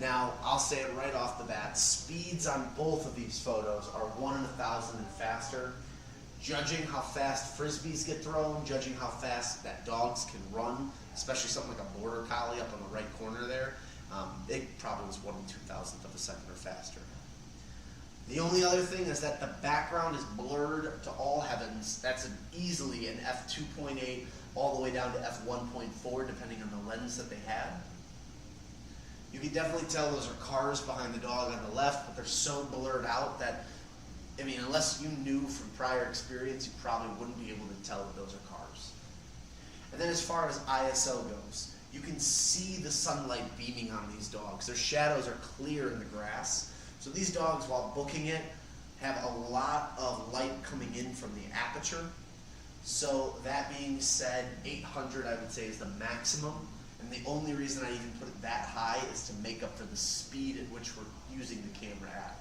Now, I'll say it right off the bat, speeds on both of these photos are 1 in 1,000 and faster. Judging how fast frisbees get thrown, judging how fast that dogs can run, especially something like a border collie up on the right corner there, it probably was 1 in 2,000th of a second or faster. The only other thing is that the background is blurred to all heavens. That's easily an f2.8 all the way down to f1.4, depending on the lens that they had. You can definitely tell those are cars behind the dog on the left, but they're so blurred out that, I mean, unless you knew from prior experience, you probably wouldn't be able to tell that those are cars. And then as far as ISO goes, you can see the sunlight beaming on these dogs. Their shadows are clear in the grass. So these dogs, while booking it, have a lot of light coming in from the aperture. So that being said, 800 I would say is the maximum. And the only reason I even put it that high is to make up for the speed at which we're using the camera at.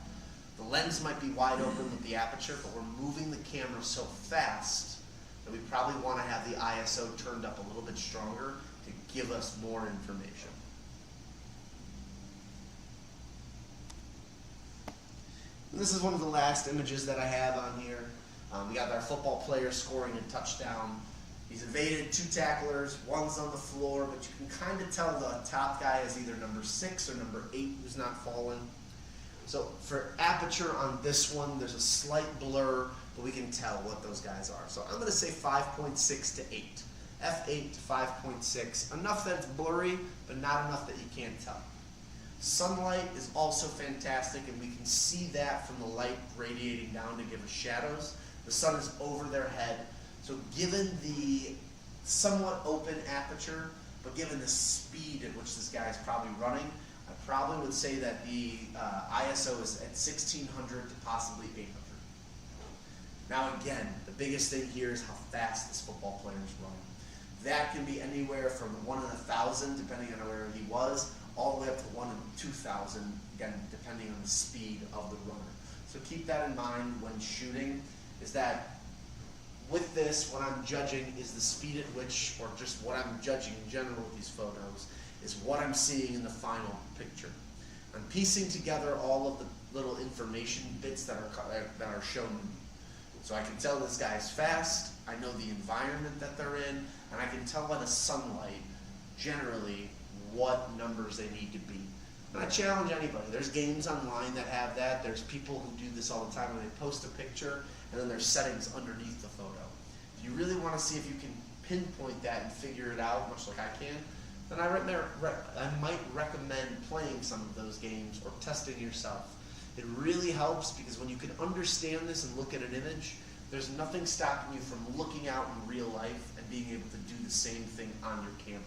The lens might be wide open with the aperture, but we're moving the camera so fast that we probably want to have the ISO turned up a little bit stronger to give us more information. And this is one of the last images that I have on here. We got our football player scoring a touchdown. He's evaded 2 tacklers, one's on the floor, but you can kind of tell the top guy is either number 6 or number 8 who's not fallen. So for aperture on this one, there's a slight blur, but we can tell what those guys are. So I'm going to say 5.6 to 8. F8 to 5.6. Enough that it's blurry, but not enough that you can't tell. Sunlight is also fantastic, and we can see that from the light radiating down to give us shadows. The sun is over their head. So given the somewhat open aperture, but given the speed at which this guy is probably running, I probably would say that the ISO is at 1600 to possibly 800. Now again, the biggest thing here is how fast this football player is running. That can be anywhere from 1 in 1,000, depending on where he was, all the way up to 1 in 2,000, again, depending on the speed of the runner. So keep that in mind when shooting, is that with this, what I'm judging is the speed at which, or just what I'm judging in general with these photos, is what I'm seeing in the final picture. I'm piecing together all of the little information bits that are shown to me. So I can tell this guy's fast, I know the environment that they're in, and I can tell by the sunlight, generally, what numbers they need to be. And I challenge anybody. There's games online that have that. There's people who do this all the time, and they post a picture, and then there's settings underneath the photo. If you really want to see if you can pinpoint that and figure it out, much like I can, then I might recommend playing some of those games or testing yourself. It really helps because when you can understand this and look at an image, there's nothing stopping you from looking out in real life and being able to do the same thing on your camera.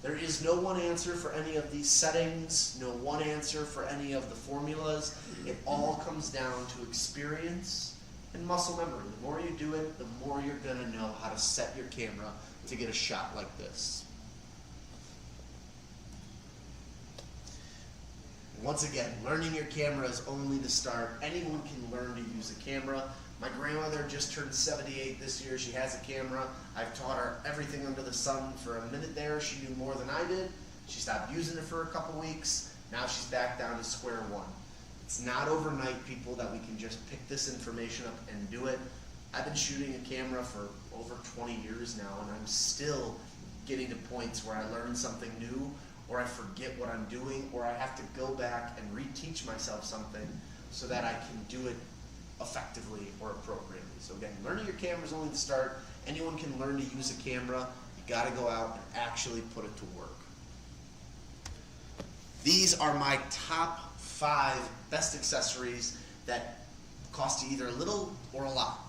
There is no one answer for any of these settings, no one answer for any of the formulas. It all comes down to experience and muscle memory. The more you do it, the more you're going to know how to set your camera to get a shot like this. Once again, learning your camera is only the start. Anyone can learn to use a camera. My grandmother just turned 78 this year. She has a camera. I've taught her everything under the sun. For a minute there, she knew more than I did. She stopped using it for a couple weeks. Now she's back down to square one. It's not overnight, people, that we can just pick this information up and do it. I've been shooting a camera for over 20 years now, and I'm still getting to points where I learn something new, or I forget what I'm doing, or I have to go back and reteach myself something so that I can do it effectively or appropriately. So again, learning your camera is only the start. Anyone can learn to use a camera. You got to go out and actually put it to work. These are my top 5 best accessories that cost you either a little or a lot.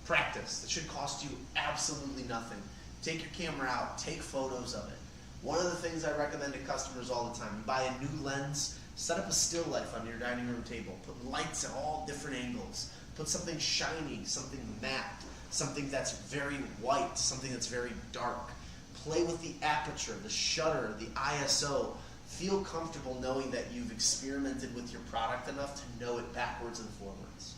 Practice. That should cost you absolutely nothing. Take your camera out. Take photos of it. One of the things I recommend to customers all the time, you buy a new lens, set up a still life on your dining room table, put lights at all different angles, put something shiny, something matte, something that's very white, something that's very dark. Play with the aperture, the shutter, the ISO. Feel comfortable knowing that you've experimented with your product enough to know it backwards and forwards.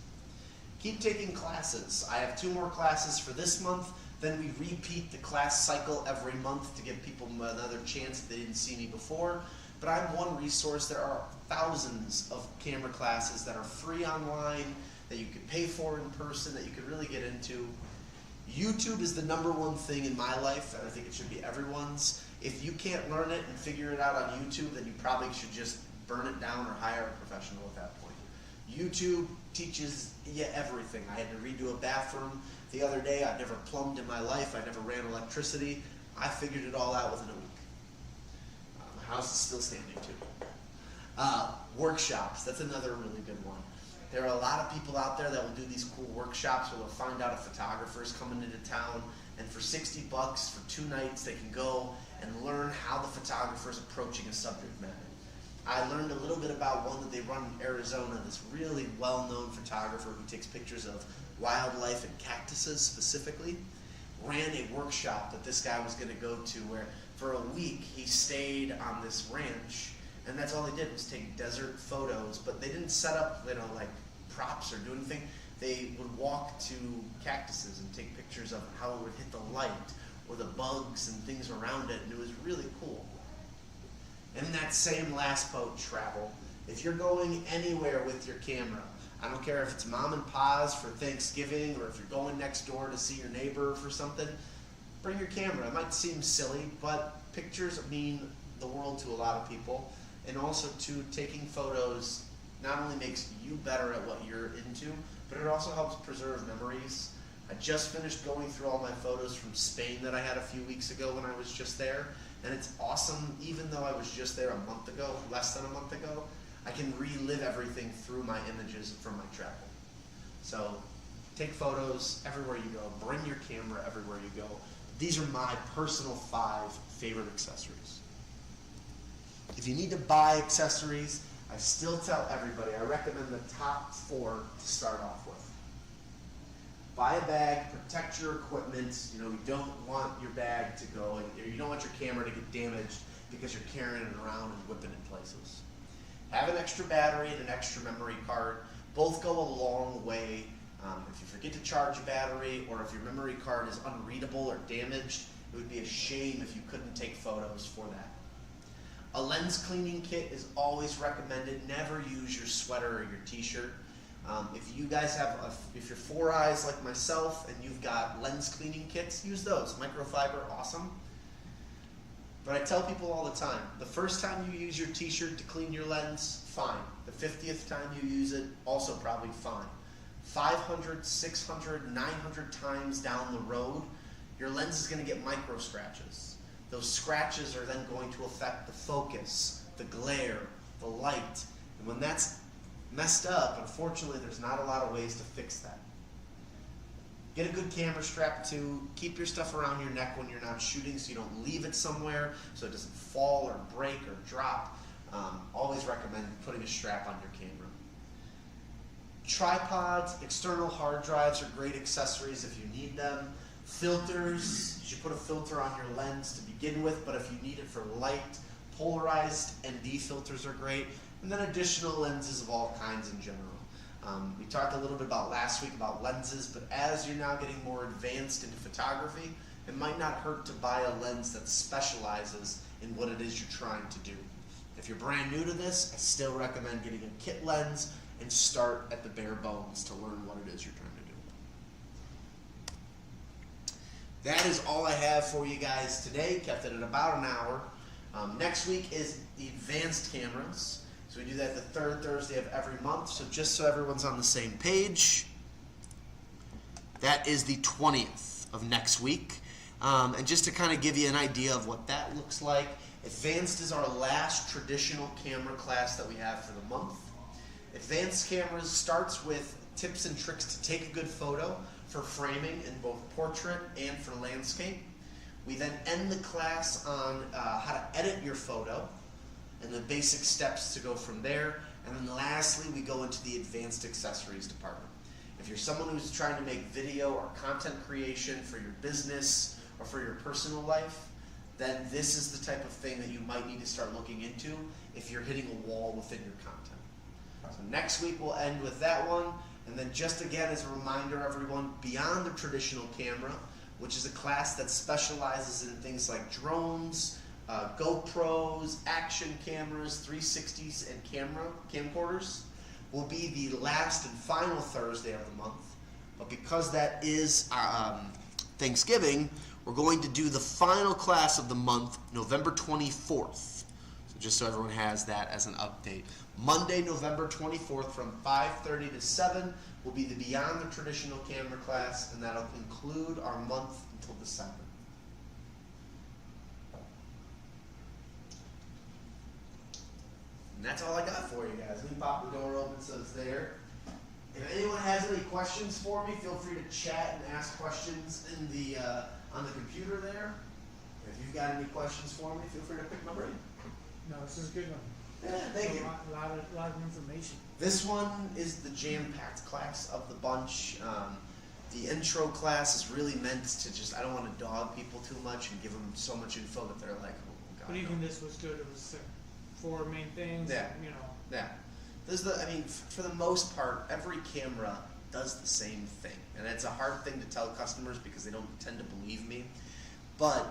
Keep taking classes. I have 2 more classes for this month. Then we repeat the class cycle every month to give people another chance if they didn't see me before. But I'm one resource. There are thousands of camera classes that are free online, that you could pay for in person, that you could really get into. YouTube is the #1 thing in my life, and I think it should be everyone's. If you can't learn it and figure it out on YouTube, then you probably should just burn it down or hire a professional at that point. YouTube teaches you everything. I had to redo a bathroom the other day. I'd never plumbed in my life. I never ran electricity. I figured it all out within a week. My house is still standing too. Workshops, that's another really good one. There are a lot of people out there that will do these cool workshops where they'll find out a photographer's coming into town, and for $60 for 2 nights they can go and learn how the photographer's approaching a subject matter. I learned a little bit about one that they run in Arizona, this really well-known photographer who takes pictures of wildlife and cactuses specifically, ran a workshop that this guy was going to go to where for a week he stayed on this ranch, and that's all they did was take desert photos, but they didn't set up, like props or do anything. They would walk to cactuses and take pictures of how it would hit the light or the bugs and things around it, and it was really cool. And in that same last boat, travel. If you're going anywhere with your camera, I don't care if it's mom and pa's for Thanksgiving or if you're going next door to see your neighbor for something, bring your camera. It might seem silly, but pictures mean the world to a lot of people. And also, too, taking photos not only makes you better at what you're into, but it also helps preserve memories. I just finished going through all my photos from Spain that I had a few weeks ago when I was just there. And it's awesome, even though I was just there a month ago, less than a month ago, I can relive everything through my images from my travel. So take photos everywhere you go. Bring your camera everywhere you go. These are my personal 5 favorite accessories. If you need to buy accessories, I still tell everybody, I recommend the top 4 to start off with. Buy a bag, protect your equipment. You don't want your bag to go, and you don't want your camera to get damaged because you're carrying it around and whipping it places. Have an extra battery and an extra memory card. Both go a long way. If you forget to charge a battery, or if your memory card is unreadable or damaged, it would be a shame if you couldn't take photos for that. A lens cleaning kit is always recommended. Never use your sweater or your t-shirt. If you guys have, if you're 4 eyes like myself and you've got lens cleaning kits, use those. Microfiber, awesome. But I tell people all the time, the first time you use your t-shirt to clean your lens, fine. The 50th time you use it, also probably fine. 500, 600, 900 times down the road, your lens is going to get micro scratches. Those scratches are then going to affect the focus, the glare, the light. And when that's messed up, unfortunately, there's not a lot of ways to fix that. Get a good camera strap too. Keep your stuff around your neck when you're not shooting so you don't leave it somewhere so it doesn't fall or break or drop. Always recommend putting a strap on your camera. Tripods, external hard drives are great accessories if you need them. Filters, you should put a filter on your lens to begin with, but if you need it for light, polarized ND filters are great. And then additional lenses of all kinds in general. We talked a little bit about last week about lenses, but as you're now getting more advanced into photography, it might not hurt to buy a lens that specializes in what it is you're trying to do. If you're brand new to this, I still recommend getting a kit lens and start at the bare bones to learn what it is you're trying to do. That is all I have for you guys today. Kept it at about an hour. Next week is the advanced cameras. So we do that the third Thursday of every month. So just so everyone's on the same page, that is the 20th of next week. And just to kind of give you an idea of what that looks like, advanced is our last traditional camera class that we have for the month. Advanced cameras starts with tips and tricks to take a good photo for framing in both portrait and for landscape. We then end the class on how to edit your photo and the basic steps to go from there. And then lastly, we go into the advanced accessories department. If you're someone who's trying to make video or content creation for your business or for your personal life, then this is the type of thing that you might need to start looking into if you're hitting a wall within your content. So next week we'll end with that one. And then just again as a reminder, everyone, beyond the traditional camera, which is a class that specializes in things like drones, GoPros, action cameras, 360s, and camcorders, will be the last and final Thursday of the month. But because that is Thanksgiving, we're going to do the final class of the month, November 24th. So just so everyone has that as an update. Monday, November 24th from 5:30 to 7 will be the Beyond the Traditional Camera class, and that'll conclude our month until December. And that's all I got for you guys. Let me pop the door open so it's there. If anyone has any questions for me, feel free to chat and ask questions in the on the computer there. If you've got any questions for me, feel free to pick my brain. No, this is a good one. Yeah, thank you. A lot of information. This one is the jam-packed class of the bunch. The intro class is really meant to just, I don't want to dog people too much and give them so much info that they're like, oh God. But even this was good. It was 4 main things. Yeah. You know. Yeah. For the most part, every camera does the same thing. And it's a hard thing to tell customers because they don't tend to believe me. But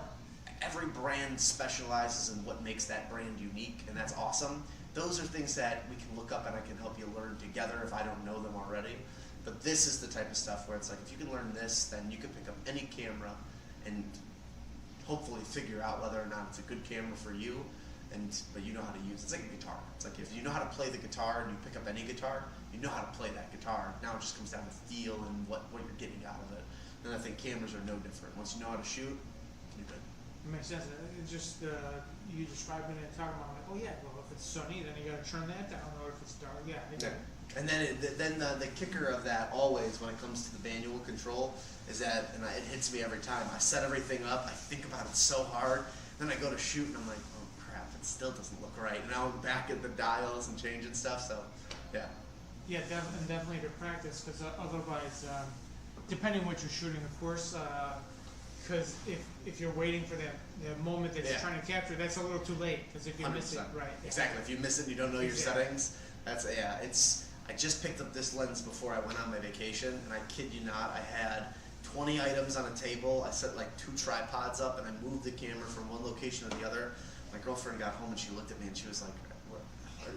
every brand specializes in what makes that brand unique, and that's awesome. Those are things that we can look up and I can help you learn together if I don't know them already. But this is the type of stuff where it's like, if you can learn this, then you can pick up any camera and hopefully figure out whether or not it's a good camera for you, but you know how to use it. It's like a guitar. It's like if you know how to play the guitar and you pick up any guitar, you know how to play that guitar. Now it just comes down to feel and what you're getting out of it. And I think cameras are no different. Once you know how to shoot, you're good. It makes sense. It's just you describing it and talking about, like, oh yeah, well if it's sunny, then you got to turn that down, or if it's dark, yeah. And then the kicker of that always when it comes to the manual control is that, and it hits me every time, I set everything up, I think about it so hard, then I go to shoot and I'm like, oh crap, it still doesn't look right. And now I'm back at the dials and changing stuff, so yeah. Yeah, definitely to practice, because otherwise, depending on what you're shooting, of course, because if you're waiting for the moment that you're trying to capture, that's a little too late, because if you miss it, right. Exactly, if you miss it and you don't know your settings, I just picked up this lens before I went on my vacation, and I kid you not, I had 20 items on a table. I set like 2 tripods up, and I moved the camera from one location to the other. My girlfriend got home and she looked at me and she was like,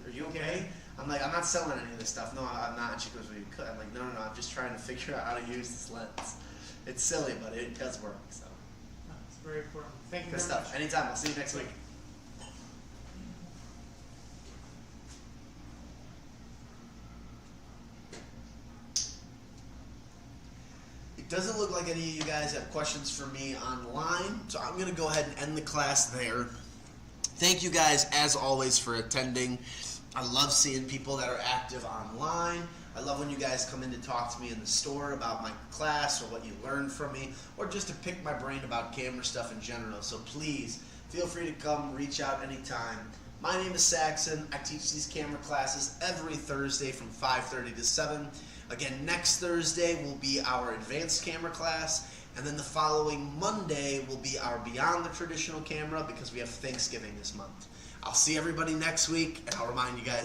are you okay? I'm like, I'm not selling any of this stuff. No, I'm not. And she goes, well, you could. I'm like, no, I'm just trying to figure out how to use this lens. It's silly, but it does work. So. It's very important. Thank you Good very stuff. much. Anytime. I'll see you next week. It doesn't look like any of you guys have questions for me online, so I'm going to go ahead and end the class there. Thank you guys, as always, for attending. I love seeing people that are active online. I love when you guys come in to talk to me in the store about my class or what you learned from me, or just to pick my brain about camera stuff in general. So please, feel free to come, reach out anytime. My name is Saxon. I teach these camera classes every Thursday from 5:30 to 7. Again, next Thursday will be our advanced camera class, and then the following Monday will be our Beyond the Traditional Camera, because we have Thanksgiving this month. I'll see everybody next week, and I'll remind you guys